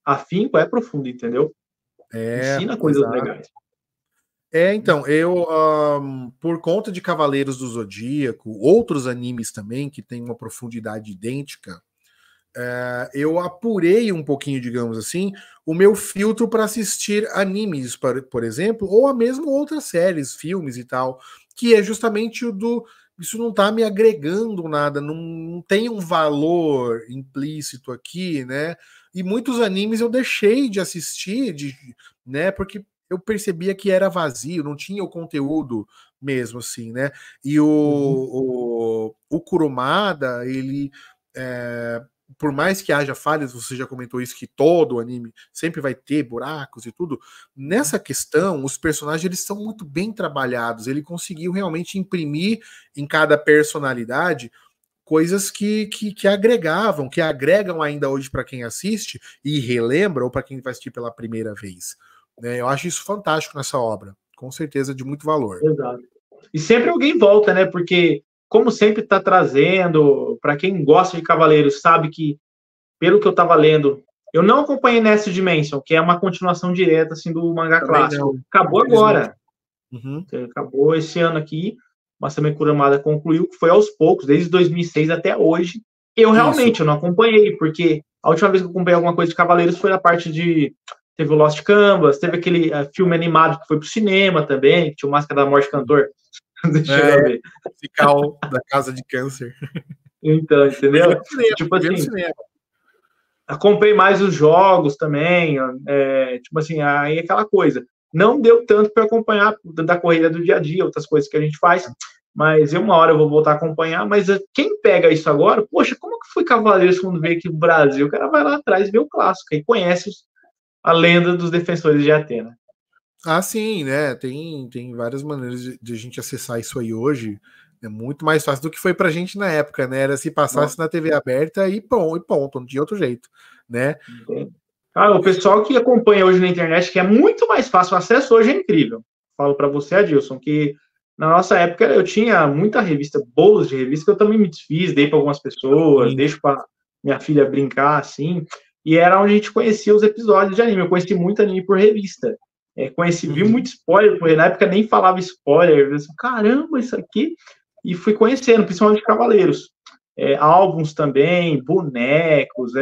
afinco é profundo, entendeu? Ensina coisas legais. Então, eu, por conta de Cavaleiros do Zodíaco, outros animes também, que têm uma profundidade idêntica, eu apurei um pouquinho, digamos assim, o meu filtro para assistir animes, por exemplo, ou a mesmo outras séries, filmes e tal, que é justamente o do... Isso não tá me agregando nada, não tem um valor implícito aqui, né? E muitos animes eu deixei de assistir, né? Porque eu percebia que era vazio, não tinha o conteúdo mesmo, assim, né? E o Kurumada, ele por mais que haja falhas, você já comentou isso, que todo anime sempre vai ter buracos e tudo, nessa questão, os personagens eles são muito bem trabalhados, ele conseguiu realmente imprimir em cada personalidade coisas que agregavam, que agregam ainda hoje para quem assiste e relembra, ou para quem vai assistir pela primeira vez. Né? Eu acho isso fantástico nessa obra, com certeza de muito valor. Exato. E sempre alguém volta, né? Porque, como sempre está trazendo, para quem gosta de Cavaleiros, sabe que, pelo que eu estava lendo, eu não acompanhei Next Dimension, que é uma continuação direta assim, do mangá Também clássico. não, Acabou agora. Uhum. Acabou esse ano aqui, mas também Kurumada concluiu que foi aos poucos, desde 2006 até hoje. Eu realmente eu não acompanhei, porque a última vez que eu acompanhei alguma coisa de Cavaleiros foi a parte de... Teve o Lost Canvas, teve aquele filme animado que foi pro cinema também, que tinha o Máscara da Morte Cantor. Deixa eu ver. Musical da Casa de Câncer. Então, entendeu? Tipo assim, acompanhei mais os jogos também, tipo assim, aí aquela coisa. Não deu tanto para acompanhar da corrida do dia a dia, outras coisas que a gente faz, mas uma hora eu vou voltar a acompanhar. Mas quem pega isso agora, poxa, como que foi Cavaleiros quando veio aqui no Brasil? O cara vai lá atrás e vê o clássico, e conhece a lenda dos defensores de Atena. Ah, sim, né? Tem várias maneiras de a gente acessar isso aí hoje. É muito mais fácil do que foi pra gente na época, né? Era se passasse na TV aberta e ponto, não tinha outro jeito, né? Cara, o pessoal que acompanha hoje na internet, que é muito mais fácil, o acesso hoje é incrível. Falo para você, Adilson, que na nossa época eu tinha muita revista, bolos de revista, que eu também me desfiz, dei para algumas pessoas, Sim. deixo para minha filha brincar, assim, e era onde a gente conhecia os episódios de anime. Eu conheci muito anime por revista. Vi muito spoiler, porque na época nem falava spoiler. Eu disse, caramba, isso aqui. E fui conhecendo, principalmente Cavaleiros. Álbuns também, bonecos,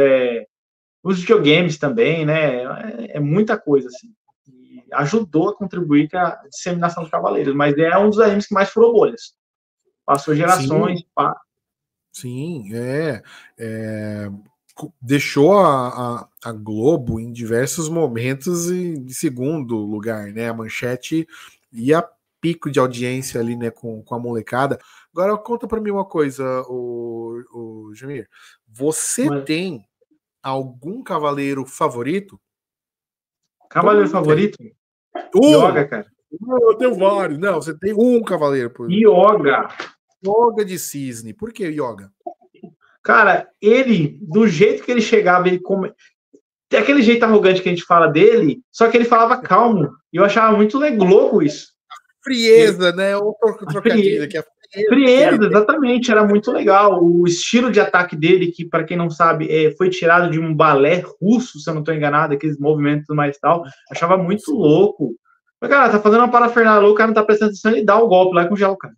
os videogames também, né? É muita coisa, assim. E ajudou a contribuir com a disseminação dos Cavaleiros, mas é um dos animes que mais furou bolhas. Passou gerações. Sim, deixou a Globo em diversos momentos em segundo lugar, né? A Manchete ia pico de audiência ali, né, com a molecada. Agora conta para mim uma coisa, o Jamir. Você tem algum cavaleiro favorito? Cavaleiro favorito? Yoga, cara. Eu tenho vários. Não, você tem um cavaleiro. Yoga. Yoga de cisne. Por que Yoga? Cara, ele, do jeito que ele chegava, tem aquele jeito arrogante que a gente fala dele, só que ele falava calmo. E eu achava muito louco isso. Frieza, né? Outro trocadilho que é frieza, exatamente, era muito legal. O estilo de ataque dele, que, para quem não sabe, foi tirado de um balé russo, se eu não estou enganado, aqueles movimentos mais tal, achava muito louco. Mas, cara, tá fazendo uma parafernália, o cara não tá prestando atenção, ele dá o golpe lá com o gel, cara.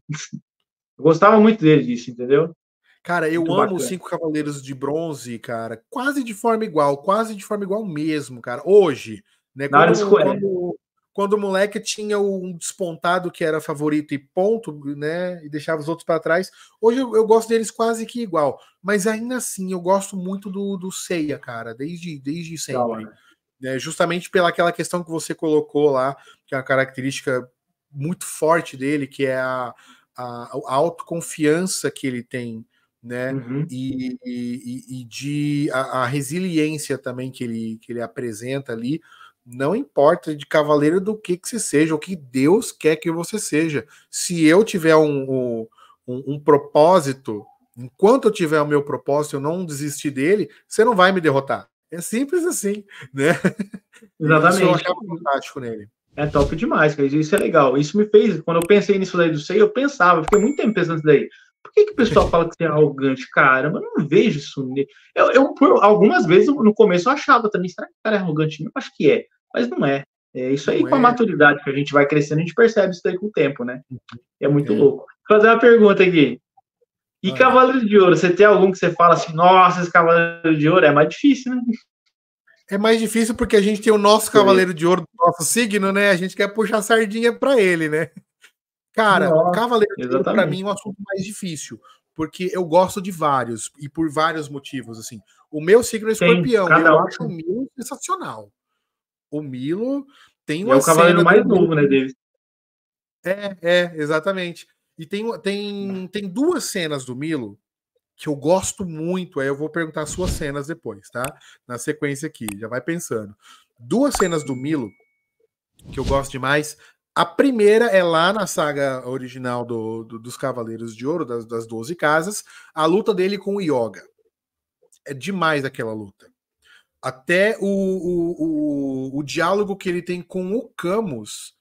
Eu gostava muito dele disso, entendeu? Cara, eu amo os 5 Cavaleiros de Bronze, cara, quase de forma igual mesmo, cara. Hoje, né? Quando o moleque tinha um despontado que era favorito e ponto, né? E deixava os outros para trás. Hoje eu gosto deles quase que igual. Mas ainda assim, eu gosto muito do Seiya, cara, desde sempre. Né, justamente pelaquela questão que você colocou lá, que é uma característica muito forte dele, que é a autoconfiança que ele tem, né? Uhum. E a resiliência também que ele apresenta ali. Não importa de cavaleiro do que você seja, o que Deus quer que você seja. Se eu tiver um propósito, enquanto eu tiver o meu propósito, eu não desistir dele, você não vai me derrotar. É simples assim, né? Exatamente. Isso eu achava fantástico nele. É top demais, cara. Isso é legal. Isso me fez, quando eu pensei nisso daí do Sei, eu fiquei muito tempo pensando nisso daí. Por que o pessoal fala que você é arrogante? Cara, eu não vejo isso nele. Algumas vezes, no começo, eu achava também, será que o cara é arrogante? Eu acho que é, mas não é. Isso aí, com a maturidade que a gente vai crescendo, a gente percebe isso daí com o tempo, né? É muito louco. Vou fazer uma pergunta aqui. E Cavaleiro de Ouro, você tem algum que você fala assim, nossa, esse Cavaleiro de Ouro é mais difícil, né? É mais difícil porque a gente tem o nosso Cavaleiro de Ouro do nosso signo, né? A gente quer puxar a sardinha para ele, né? Cara, Cavaleiro de Ouro para mim é um assunto mais difícil, porque eu gosto de vários e por vários motivos, assim. O meu signo é Escorpião, eu acho o Milo sensacional. O Milo tem uma cena... É o Cavaleiro mais novo, né, David? Exatamente. E tem 2 cenas do Milo que eu gosto muito, aí eu vou perguntar as suas cenas depois, tá? Na sequência aqui, já vai pensando. 2 cenas do Milo que eu gosto demais. A primeira é lá na saga original dos Cavaleiros de Ouro, das 12 casas, a luta dele com o Yoga. É demais aquela luta. Até o diálogo que ele tem com o Camus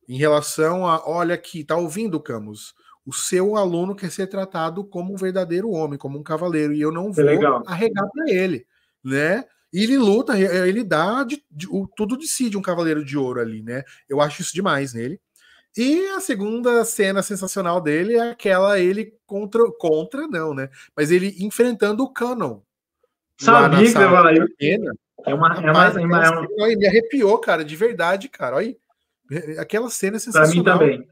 em relação a, olha aqui, tá ouvindo, Camus? O seu aluno quer ser tratado como um verdadeiro homem, como um cavaleiro, e eu não vou arregar para ele, né? E ele luta, ele dá tudo de si de um cavaleiro de ouro ali, né? Eu acho isso demais nele. E a segunda cena sensacional dele é aquela ele contra não, né? Mas ele enfrentando o Canon. Sabia que você ia falar isso. Me arrepiou, cara, de verdade, cara. Olha, aquela cena é sensacional. Pra mim também.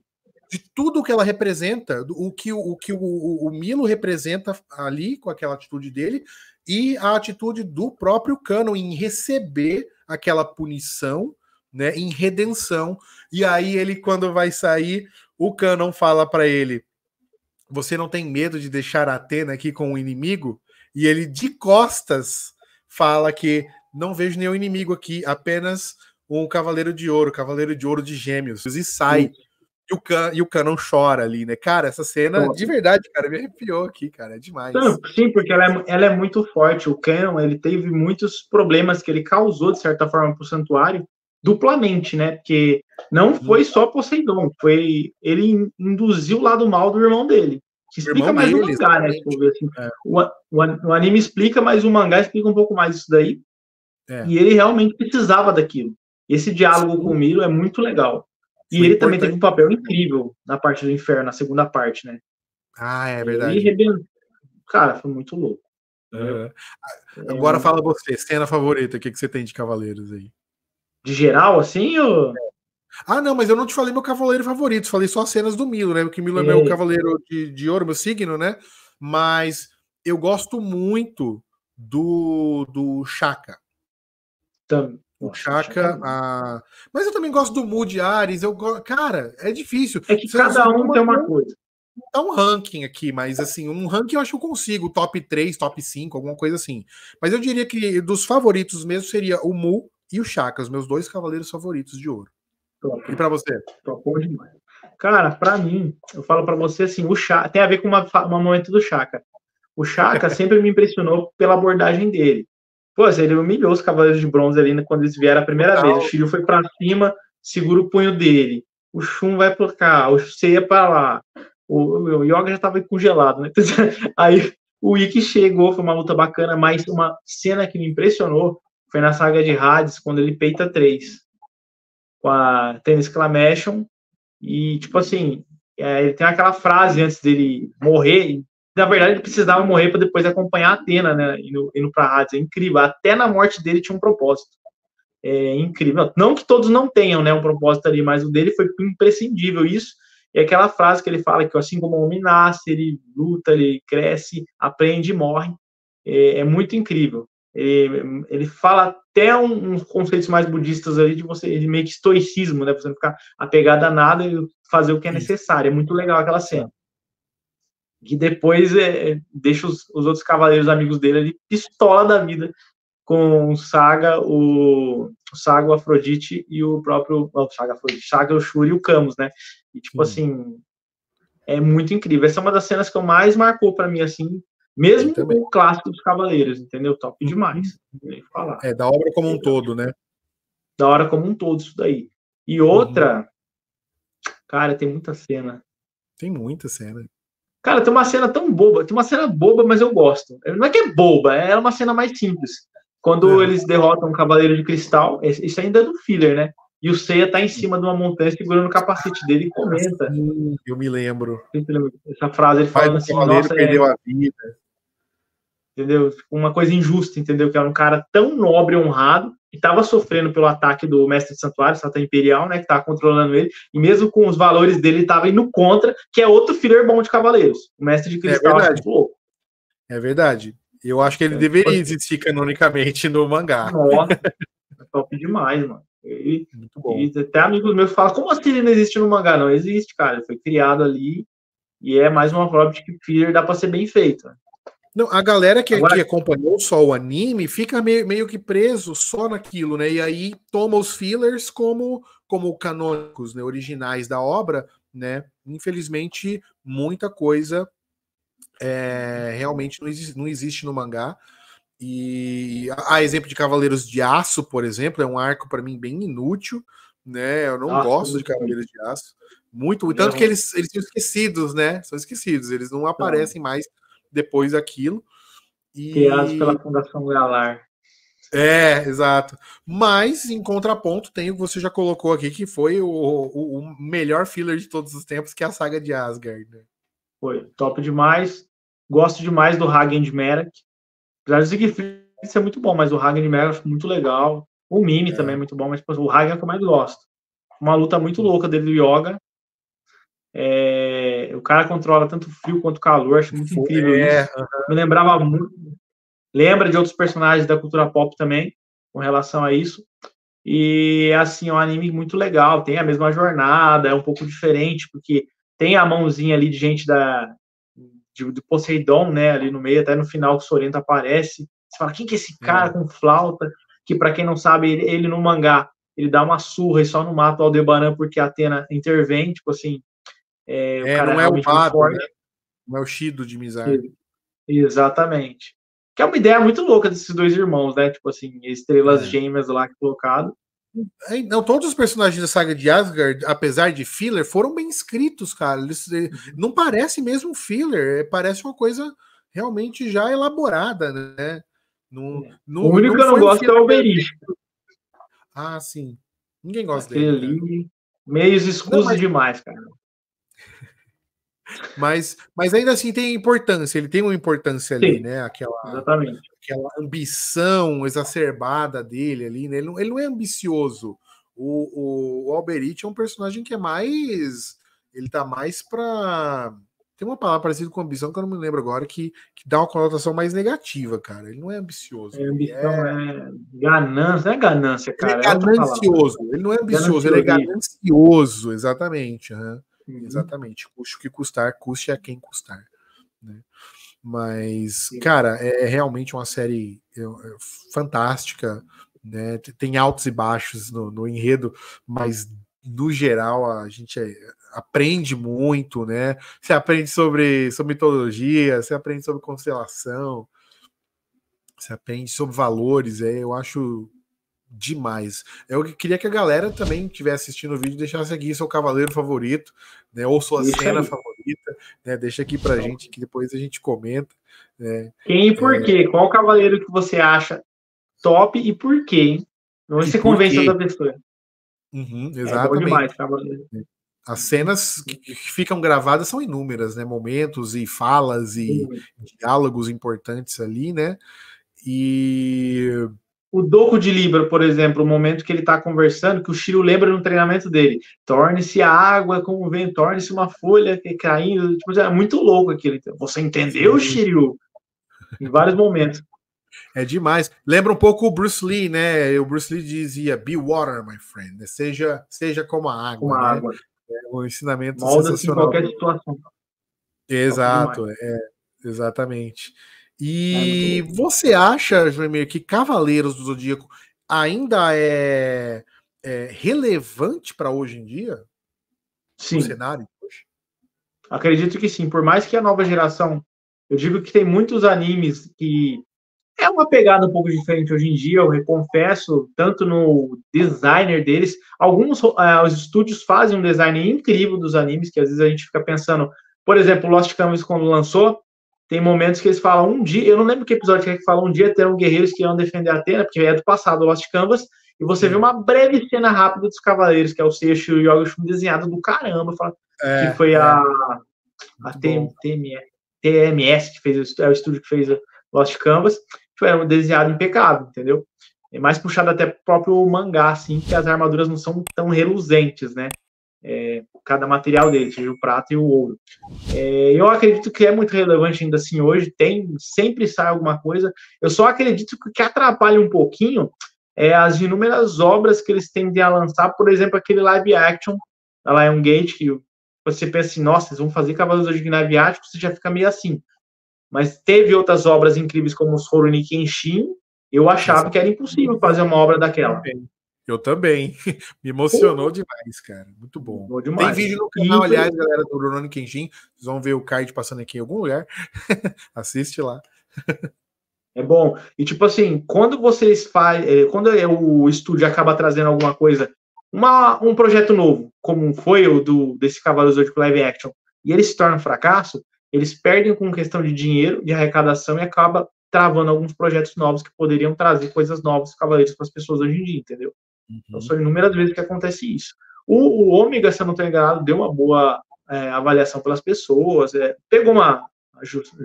De tudo que ela representa, o que o Milo representa ali com aquela atitude dele e a atitude do próprio Canon em receber aquela punição, né, em redenção. E aí ele, quando vai sair, o Canon fala para ele: você não tem medo de deixar a Athena aqui com o inimigo? E ele, de costas, fala que não vejo nenhum inimigo aqui, apenas um cavaleiro de ouro de gêmeos. E sai. E o Canon chora ali, né? Cara, essa cena, de verdade, cara, me arrepiou aqui, cara. É demais. Não, sim, porque ela é muito forte. O Canon, ele teve muitos problemas que ele causou, de certa forma, pro santuário, duplamente, né? Porque não foi só Poseidon, ele induziu o lado mal do irmão dele. Que explica mais no mangá, né? Assim. É. O anime explica, mas o mangá explica um pouco mais isso daí. É. E ele realmente precisava daquilo. Esse diálogo com o Milo é muito legal. E foi ele também teve um papel incrível na parte do inferno, na segunda parte, né? Ah, é verdade. Cara, foi muito louco. Agora fala você, cena favorita, o que você tem de Cavaleiros aí? De geral, assim, ou... Ah, não, mas eu não te falei meu cavaleiro favorito, falei só as cenas do Milo, né? Porque Milo é meu cavaleiro de ouro, meu signo, né? Mas eu gosto muito do Shaka. O Shaka, mas eu também gosto do Mu de Ares. Cara, é difícil. É que cada um tem uma coisa. Dá um ranking aqui, mas assim, um ranking eu acho que eu consigo, top 3, top 5, alguma coisa assim. Mas eu diria que dos favoritos mesmo seria o Mu e o Shaka, os meus 2 cavaleiros favoritos de ouro. Top. E pra você? Top demais. Cara, pra mim, eu falo pra você assim, o Shaka tem a ver com um momento do Shaka. O Shaka sempre me impressionou pela abordagem dele. Pô, ele humilhou os Cavaleiros de Bronze ali quando eles vieram a primeira vez. O Shiryu foi pra cima, segura o punho dele. O Shun vai pra cá, o Seiya pra lá. O Yoga já tava congelado, né? Aí o Ikki chegou, foi uma luta bacana, mas uma cena que me impressionou foi na saga de Hades, quando ele peita 3 com a Tennis Clamation. E, tipo assim, ele tem aquela frase antes dele morrer. E, na verdade, ele precisava morrer para depois acompanhar a Athena, né? Indo para Hades. É incrível. Até na morte dele tinha um propósito. É incrível. Não que todos não tenham, né, um propósito ali, mas o dele foi imprescindível. Isso. E aquela frase que ele fala que, assim como o homem nasce, ele luta, ele cresce, aprende e morre. É muito incrível. Ele fala até uns conceitos mais budistas ali de você, meio que estoicismo, né? Você não ficar apegado a nada e fazer o que é necessário. É muito legal aquela cena. Que depois deixa os outros cavaleiros amigos dele ali pistola da vida com o Saga, o Afrodite e o próprio Saga, o Shuri e o Camus, né? E tipo assim, é muito incrível. Essa é uma das cenas que eu mais marcou para mim, assim, mesmo o clássico dos Cavaleiros, entendeu? Top demais. Falar. Da obra como um todo, né? Da obra como um todo, isso daí. E outra, cara, tem muita cena. Tem muita cena. Cara, tem uma cena tão boba, tem uma cena boba, mas eu gosto. Não é que é boba, é uma cena mais simples. Quando eles derrotam um Cavaleiro de Cristal, isso ainda é do filler, né? E o Seiya tá em cima de uma montanha segurando o capacete dele e comenta. Eu me lembro. Essa frase, ele fala assim, nossa, perdeu a vida. Entendeu? Uma coisa injusta, entendeu? Que era um cara tão nobre e honrado, e estava sofrendo pelo ataque do Mestre de Santuário, Satan Imperial, né? Que tava controlando ele, e mesmo com os valores dele, ele tava indo contra, que é outro filler bom de Cavaleiros. O Mestre de Cristal, é verdade. É verdade. Eu acho que ele deveria existir canonicamente no mangá. Nossa, top demais, mano. Muito bom. E até amigos meus falam, como assim ele não existe no mangá? Não existe, cara. Ele foi criado ali e é mais uma prova de que filler dá pra ser bem feito. Não, a galera que Agora, acompanhou só o anime fica meio que preso só naquilo, né? E aí toma os fillers como canônicos, né? Originais da obra, né? Infelizmente, muita coisa realmente não existe no mangá. E a exemplo de Cavaleiros de Aço, por exemplo, é um arco para mim bem inútil, né? Eu não nossa, gosto de muito ruim. Cavaleiros de Aço. Muito, Ele é tanto que ruim. eles são esquecidos, né? São esquecidos, eles não Então, aparecem mais depois daquilo. criados pela E Fundação Galar. exato. Mas, em contraponto, tem o que você já colocou aqui, que foi o melhor filler de todos os tempos, que é a saga de Asgard. Né? Foi top demais. Gosto demais do Hagen de Merak. Apesar de Siegfried ser muito bom, mas o Hagen de Merak eu acho muito legal. O Mimi também é muito bom, mas tipo, o Hagen é o que eu mais gosto. Uma luta muito louca dele do Yoga. O cara controla tanto frio quanto calor, acho muito incrível isso. Me lembrava muito. Lembra de outros personagens da cultura pop também, com relação a isso. E, assim, é um anime muito legal, tem a mesma jornada, é um pouco diferente, porque tem a mãozinha ali de gente de Poseidon, né, ali no meio, até no final que o Sorrento aparece. Você fala, quem que é esse cara com flauta? Que, para quem não sabe, ele no mangá, ele dá uma surra e só não mata o Aldebaran porque a Athena intervém, tipo assim, o cara é não é o realmente muito Bado, né? forte. Não é o Shido de Mizar. Exatamente. Que é uma ideia muito louca desses dois irmãos, né? Tipo assim, estrelas gêmeas lá colocado. Não, todos os personagens da saga de Asgard, apesar de filler, foram bem escritos, cara. Eles não parece mesmo filler, parece uma coisa realmente já elaborada, né? O único que eu não foi um gosto é filler. o Berístico. Ah, sim. Ninguém gosta Aquele dele, cara. ali, meios Não, escusos demais, cara. mas ainda assim tem importância, ele tem uma importância ali, Sim, né? exatamente. Aquela ambição exacerbada dele ali, né? Ele não é ambicioso. O Alberich é um personagem que é mais. Ele tá mais pra. Tem uma palavra parecida com ambição que eu não me lembro agora, que dá uma conotação mais negativa, cara. Ele não é ambicioso. Ambição é ganância, não é ganância, Ele é cara, é outra palavra. ganancioso. Ele não é ambicioso, ele é Ganancioso, isso. ganancioso, exatamente. Uhum. Exatamente. Custe o que custar, custe a quem custar. Né? Mas, Sim. cara, é realmente uma série fantástica, né? Tem altos e baixos no enredo, mas no geral a gente aprende muito, né? Você aprende sobre mitologia, você aprende sobre constelação, você aprende sobre valores, eu acho demais. Eu queria que a galera também estivesse assistindo o vídeo, deixasse aqui seu cavaleiro favorito, né? Ou sua Isso cena aí. favorita, né? Deixa aqui pra gente que depois a gente comenta. Né? Quem e por quê? Qual cavaleiro que você acha top e por quê, hein? Onde E você por convence quê? outra pessoa. É bom Exatamente. demais, cavaleiro. As cenas que ficam gravadas são inúmeras, né? Momentos e falas e diálogos importantes ali, né? E O Doku de Libra, por exemplo, o momento que ele está conversando, que o Shiro lembra no treinamento dele, torne-se a água como vem, torne-se uma folha caindo, tipo, é muito louco aquilo. Você entendeu, Shiryu? Em vários momentos. É demais. Lembra um pouco o Bruce Lee, né? O Bruce Lee dizia: "Be water, my friend", né? Seja como a água, Uma né? água. É um ensinamento Molda-se em sensacional. qualquer situação. Top demais. Exato, exatamente. É muito E louco. você acha, Joemir, que Cavaleiros do Zodíaco ainda relevante para hoje em dia? No Sim. cenário de hoje? Acredito que sim. Por mais que a nova geração, eu digo que tem muitos animes que é uma pegada um pouco diferente hoje em dia, eu confesso, tanto no designer deles. Alguns os estúdios fazem um design incrível dos animes, que às vezes a gente fica pensando, por exemplo, Lost Canvas, quando lançou, tem momentos que eles falam um dia, eu não lembro que episódio que fala um dia terão guerreiros que iam defender a Atena, porque é do passado, Lost Canvas, e você vê uma breve cena rápida dos cavaleiros, que é o Seiya e o Yoga desenhado do caramba, que foi a TMS, que fez, é o estúdio que fez Lost Canvas, é um desenhado impecável, entendeu? É mais puxado até pro próprio mangá, assim, que as armaduras não são tão reluzentes, né? Cada material deles, seja o prata e o ouro. Eu acredito que é muito relevante ainda assim hoje, sempre sai alguma coisa. Eu só acredito que o que atrapalha um pouquinho é as inúmeras obras que eles tendem a lançar, por exemplo, aquele live action, a Lion Gate, que você pensa assim, nossa, eles vão fazer Cavaleiros do Zodíaco live action, você já fica meio assim. mas teve outras obras incríveis como os Rurouni Kenshin. Eu achava que era impossível fazer uma obra daquela. Eu também. Me emocionou demais, cara. Muito bom. Tem vídeo no canal, aliás, galera, do Rurouni Kenshin. Vocês vão ver o card passando aqui em algum lugar. Assiste lá. É bom. E tipo assim, quando vocês fazem, quando o estúdio acaba trazendo alguma coisa, um projeto novo, como foi o desse Cavaleiros do Zodíaco live action, e ele se torna um fracasso, eles perdem com questão de dinheiro, de arrecadação, e acaba travando alguns projetos novos que poderiam trazer coisas novas, Cavaleiros, para as pessoas hoje em dia, entendeu? Então são inúmeras vezes que acontece isso. O Ômega, se eu não estou enganado, deu uma boa avaliação pelas pessoas, pegou uma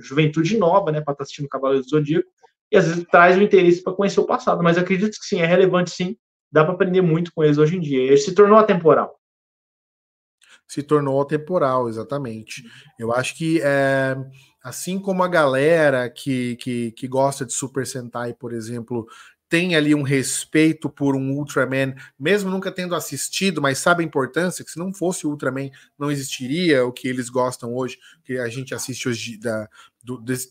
juventude nova, né, para estar assistindo Cavaleiros do Zodíaco, e às vezes traz o interesse para conhecer o passado, mas acredito que sim, é relevante sim, dá para aprender muito com eles hoje em dia. Ele se tornou atemporal. Se tornou atemporal, exatamente. Eu acho que, assim como a galera que gosta de Super Sentai, por exemplo, tem ali um respeito por um Ultraman, mesmo nunca tendo assistido, mas sabe a importância, que se não fosse o Ultraman, não existiria o que eles gostam hoje, que a gente assiste hoje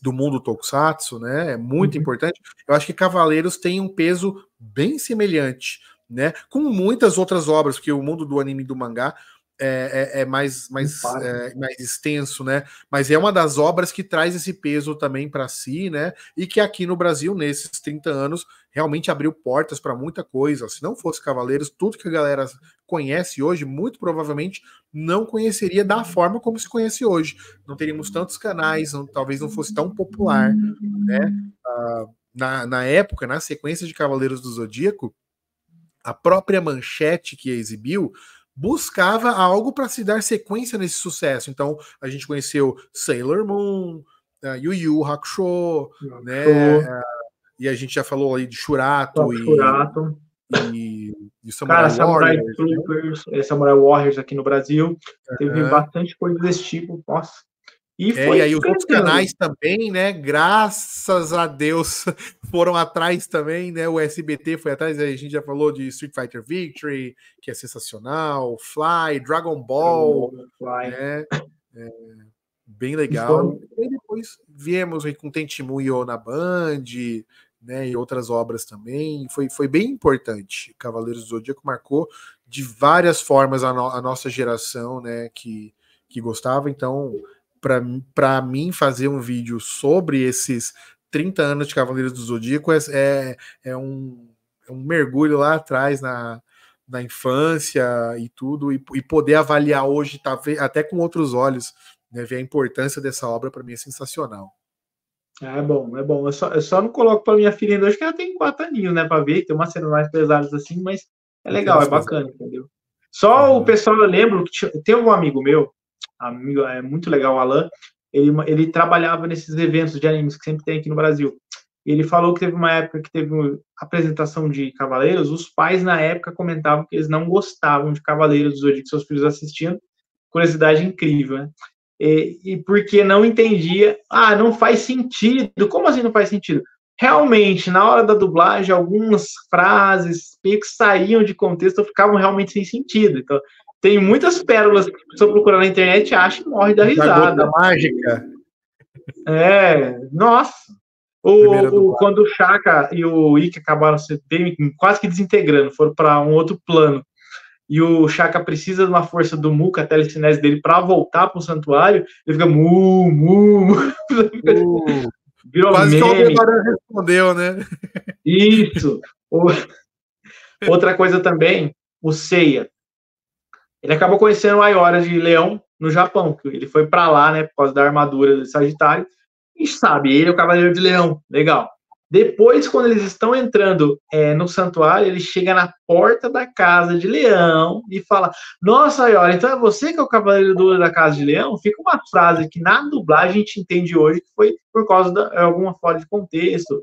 do mundo Tokusatsu, né? É muito importante. Eu acho que Cavaleiros tem um peso bem semelhante, né? Com muitas outras obras, porque o mundo do anime e do mangá é mais extenso, né? Mas é uma das obras que traz esse peso também para si, né? E que aqui no Brasil, nesses 30 anos, realmente abriu portas para muita coisa. Se não fosse Cavaleiros, tudo que a galera conhece hoje, muito provavelmente não conheceria da forma como se conhece hoje. Não teríamos tantos canais, talvez não fosse tão popular, né? Na época, na sequência de Cavaleiros do Zodíaco, a própria Manchete que exibiu buscava algo para se dar sequência nesse sucesso. Então, a gente conheceu Sailor Moon, Yu Yu Hakusho, né? E a gente já falou aí de Shurato e Samurai Warriors. Samurai Warriors aqui no Brasil. Teve bastante coisa desse tipo. Nossa. E aí os outros canais também, né? Graças a Deus foram atrás também, né? O SBT foi atrás, a gente já falou de Street Fighter Victory, que é sensacional, Fly, Dragon Ball, né? Bem legal. E depois viemos aí com Tenchimuyo na Band, né? E outras obras também. Foi bem importante. Cavaleiros do Zodíaco marcou de várias formas a nossa geração, né? Que gostava. Então, para mim fazer um vídeo sobre esses 30 anos de Cavaleiros do Zodíaco é um mergulho lá atrás na infância e tudo, e poder avaliar hoje, tá, até com outros olhos, né, ver a importância dessa obra, para mim é sensacional. É bom. Eu só não coloco para minha filha ainda hoje, que ela tem 4 aninhos, né, para ver, tem umas cenas mais pesadas assim, mas é legal, é bacana, entendeu? Só o pessoal, eu lembro que tem um amigo meu, é muito legal, o Alan, ele trabalhava nesses eventos de animes que sempre tem aqui no Brasil. Ele falou que teve uma época que teve uma apresentação de Cavaleiros, os pais na época comentavam que eles não gostavam de Cavaleiros do Zodíaco que seus filhos assistiam. Curiosidade incrível, né? E porque não entendia, não faz sentido. Como assim não faz sentido? Realmente, na hora da dublagem, algumas frases meio que saíam de contexto ou ficavam realmente sem sentido. Então, tem muitas pérolas que a pessoa procura na internet e acha e morre da risada. A mágica. Nossa. Quando o Shaka e o Ikki acabaram quase que desintegrando, foram para um outro plano, e o Shaka precisa de uma força do Mu, a telecinese dele, para voltar para o santuário, ele fica virou quase meme. Que o respondeu, né? Isso. Outra coisa também, o Seiya. Ele acabou conhecendo o Ayora de Leão no Japão, que ele foi para lá, né, por causa da armadura de Sagitário, e sabe, ele é o Cavaleiro de Leão, legal. Depois, quando eles estão entrando no santuário, ele chega na porta da casa de Leão e fala: nossa, Ayora, então é você que é o Cavaleiro da Casa de Leão? Fica uma frase que na dublagem a gente entende hoje que foi por causa de alguma fora de contexto,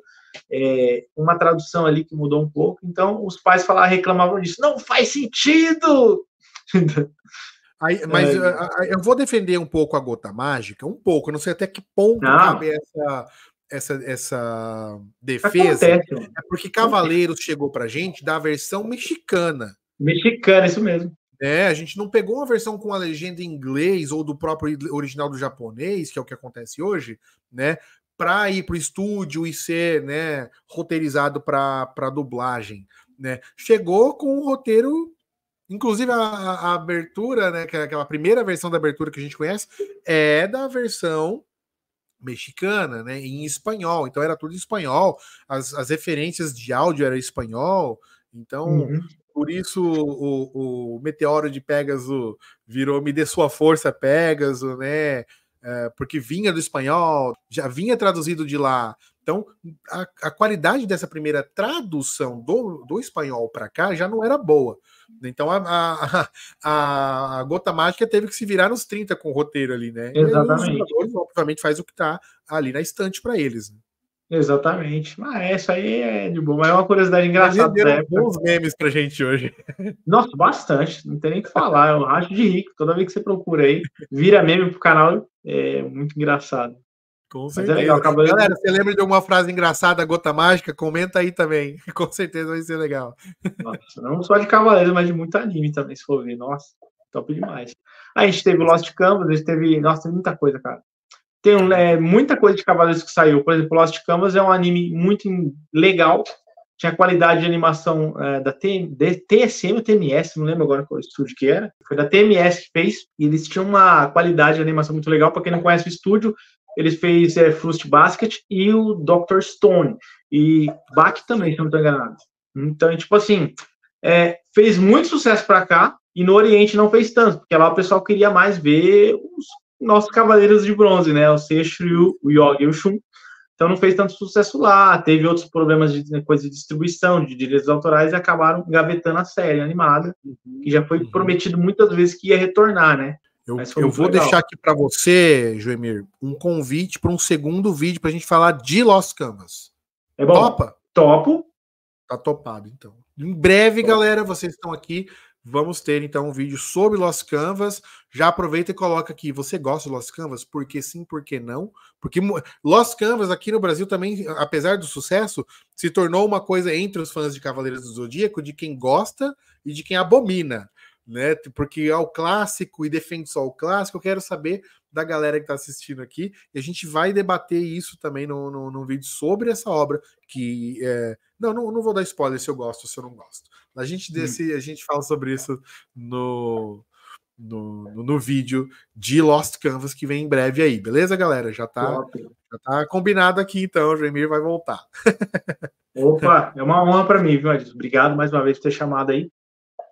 uma tradução ali que mudou um pouco. Então, os pais reclamavam disso. Não faz sentido! Mas eu vou defender um pouco a Gota Mágica, eu não sei até que ponto cabe essa defesa. É porque Cavaleiros chegou pra gente da versão mexicana. Mexicana, isso mesmo. A gente não pegou uma versão com a legenda em inglês ou do próprio original do japonês, que é o que acontece hoje, né? para ir para o estúdio e ser, né, roteirizado para dublagem, né? Chegou com um roteiro, inclusive a abertura, né, que é aquela primeira versão da abertura que a gente conhece, é da versão mexicana, né, em espanhol, então era tudo em espanhol, as referências de áudio era em espanhol, então por isso o Meteoro de Pégaso virou Me Dê Sua Força Pégaso, né, porque vinha do espanhol, já vinha traduzido de lá, então a qualidade dessa primeira tradução do espanhol para cá já não era boa, então a Gota Mágica teve que se virar nos 30 com o roteiro ali, né? Exatamente. E aí os jogadores, obviamente, faz o que tá ali na estante para eles. Né? Exatamente. Mas isso aí é de boa. Mas é uma curiosidade engraçada da época. Bons memes pra gente hoje. Nossa, bastante. Não tem nem o que falar. Eu racho de rico. Toda vez que você procura aí, vira meme pro canal. É muito engraçado. Com certeza. Mas é legal. Galera, você lembra de alguma frase engraçada, Gota Mágica? Comenta aí também. Com certeza vai ser legal. Nossa, não só de Cavaleiros, mas de muito anime também, se for ver. Nossa, top demais. A gente teve Lost Canvas, a gente teve... Nossa, tem muita coisa, cara. Tem muita coisa de Cavaleiros que saiu. Por exemplo, Lost Canvas é um anime muito legal. Tinha qualidade de animação da TSM ou TMS, não lembro agora qual estúdio que era. Foi da TMS que fez. E eles tinham uma qualidade de animação muito legal. Para quem não conhece o estúdio, eles fez Fruit Basket e o Dr. Stone. E Bach também, se não estou enganado. Então, tipo assim, fez muito sucesso para cá. E no Oriente não fez tanto, porque lá o pessoal queria mais ver os nossos Cavaleiros de Bronze, né? O Seiyu, o Yoga e o Shun. Então não fez tanto sucesso lá, teve outros problemas de coisa de distribuição, de direitos autorais, e acabaram engavetando a série animada, que já foi prometido muitas vezes que ia retornar, né? Eu vou deixar aqui para você, Joemir, um convite para um segundo vídeo para a gente falar de Lost Canvas. É bom? Topa? Topo. Tá topado, então. Em breve, galera, vocês estão aqui. Vamos ter, então, um vídeo sobre Lost Canvas. Já aproveita e coloca aqui, você gosta de Lost Canvas? Por que sim, por que não? Porque Lost Canvas aqui no Brasil também, apesar do sucesso, se tornou uma coisa entre os fãs de Cavaleiros do Zodíaco, de quem gosta e de quem abomina, né? Porque é o clássico e defende só o clássico. Eu quero saber da galera que está assistindo aqui, e a gente vai debater isso também no vídeo sobre essa obra, que não vou dar spoiler se eu gosto ou se eu não gosto. A gente fala sobre isso no vídeo de Lost Canvas que vem em breve aí, beleza, galera? Já tá combinado aqui, então, o Joemir vai voltar. Opa, é uma honra para mim, viu, Adilson? Obrigado mais uma vez por ter chamado aí.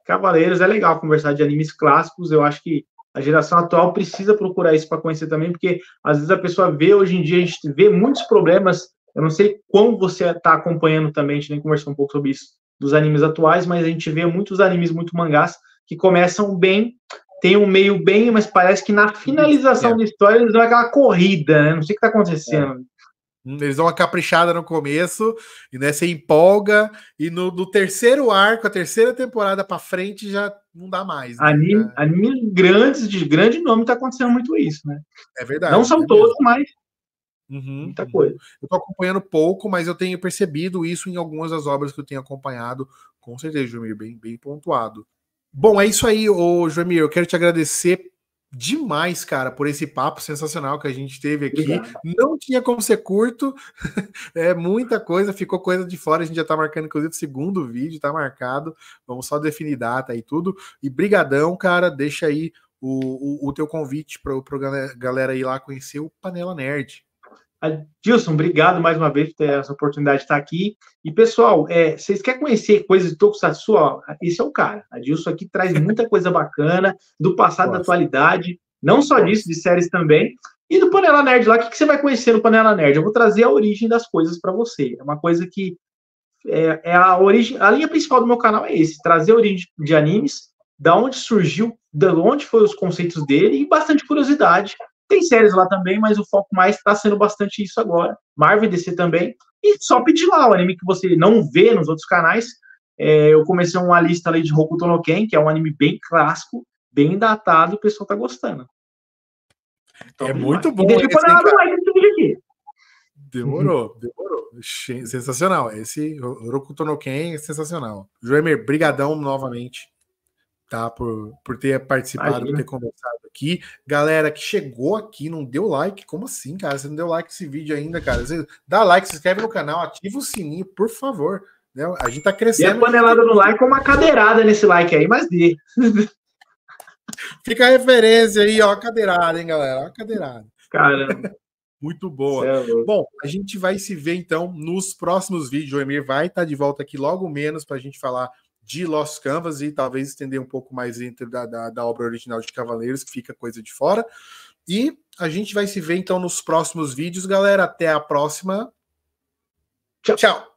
Cavaleiros, é legal conversar de animes clássicos, eu acho que a geração atual precisa procurar isso para conhecer também, porque às vezes a pessoa vê, hoje em dia, a gente vê muitos problemas, eu não sei como você está acompanhando também, a gente nem conversou um pouco sobre isso, dos animes atuais, mas a gente vê muitos animes, muito mangás, que começam bem, tem um meio bem, mas parece que na finalização da história eles dão aquela corrida, né? Não sei o que está acontecendo. Eles dão uma caprichada no começo, e né, você empolga, e no terceiro arco, a terceira temporada para frente, já não dá mais. Né? Animes grandes, de grande nome, tá acontecendo muito isso, né? É verdade. Não são todos, mas muita coisa. Eu tô acompanhando pouco, mas eu tenho percebido isso em algumas das obras que eu tenho acompanhado, com certeza, Joemir, bem pontuado. Bom, é isso aí, Joemir, eu quero te agradecer demais, cara, por esse papo sensacional que a gente teve aqui. Obrigado. Não tinha como ser curto, é muita coisa, ficou coisa de fora, a gente já tá marcando, inclusive, o segundo vídeo, tá marcado, vamos só definir data e tudo, e brigadão, cara, deixa aí o teu convite pra galera ir lá conhecer o Panela Nerd. Adilson, obrigado mais uma vez por ter essa oportunidade de estar aqui. E, pessoal, vocês querem conhecer coisas de Tokusatsu? Esse é o cara. Adilson aqui traz muita coisa bacana do passado, da atualidade, não só disso, de séries também. E do Panela Nerd lá, o que você vai conhecer no Panela Nerd? Eu vou trazer a origem das coisas para você. É uma coisa que a origem, a linha principal do meu canal é esse, trazer a origem de animes, da onde surgiu, de onde foram os conceitos dele e bastante curiosidade. Tem séries lá também, mas o foco mais está sendo bastante isso agora. Marvel e DC também. E só pedir lá o anime que você não vê nos outros canais. Eu comecei uma lista ali de Hokuto no Ken, que é um anime bem clássico, bem datado, e o pessoal tá gostando. Então, é muito bom. Deixa eu pôr ela no like desse vídeo aqui. Demorou. Sensacional. Esse Hokuto no Ken é sensacional. Joemir, brigadão novamente. tá? Por ter participado, Imagina. por ter conversado aqui. Galera que chegou aqui, não deu like. Como assim, cara? Você não deu like nesse vídeo ainda, cara? Você dá like, se inscreve no canal, ativa o sininho, por favor. Né? A gente tá E a crescendo. panelada no like com uma cadeirada nesse like aí, mas dê. Fica a referência aí, ó, a cadeirada, hein, galera? Ó, a cadeirada. Caramba. Muito boa. Bom, a gente vai se ver, então, nos próximos vídeos. O Emir vai estar de volta aqui logo menos para a gente falar de Lost Canvas e talvez estender um pouco mais dentro da obra original de Cavaleiros, que fica coisa de fora. E a gente vai se ver, então, nos próximos vídeos, galera. Até a próxima. Tchau. Tchau.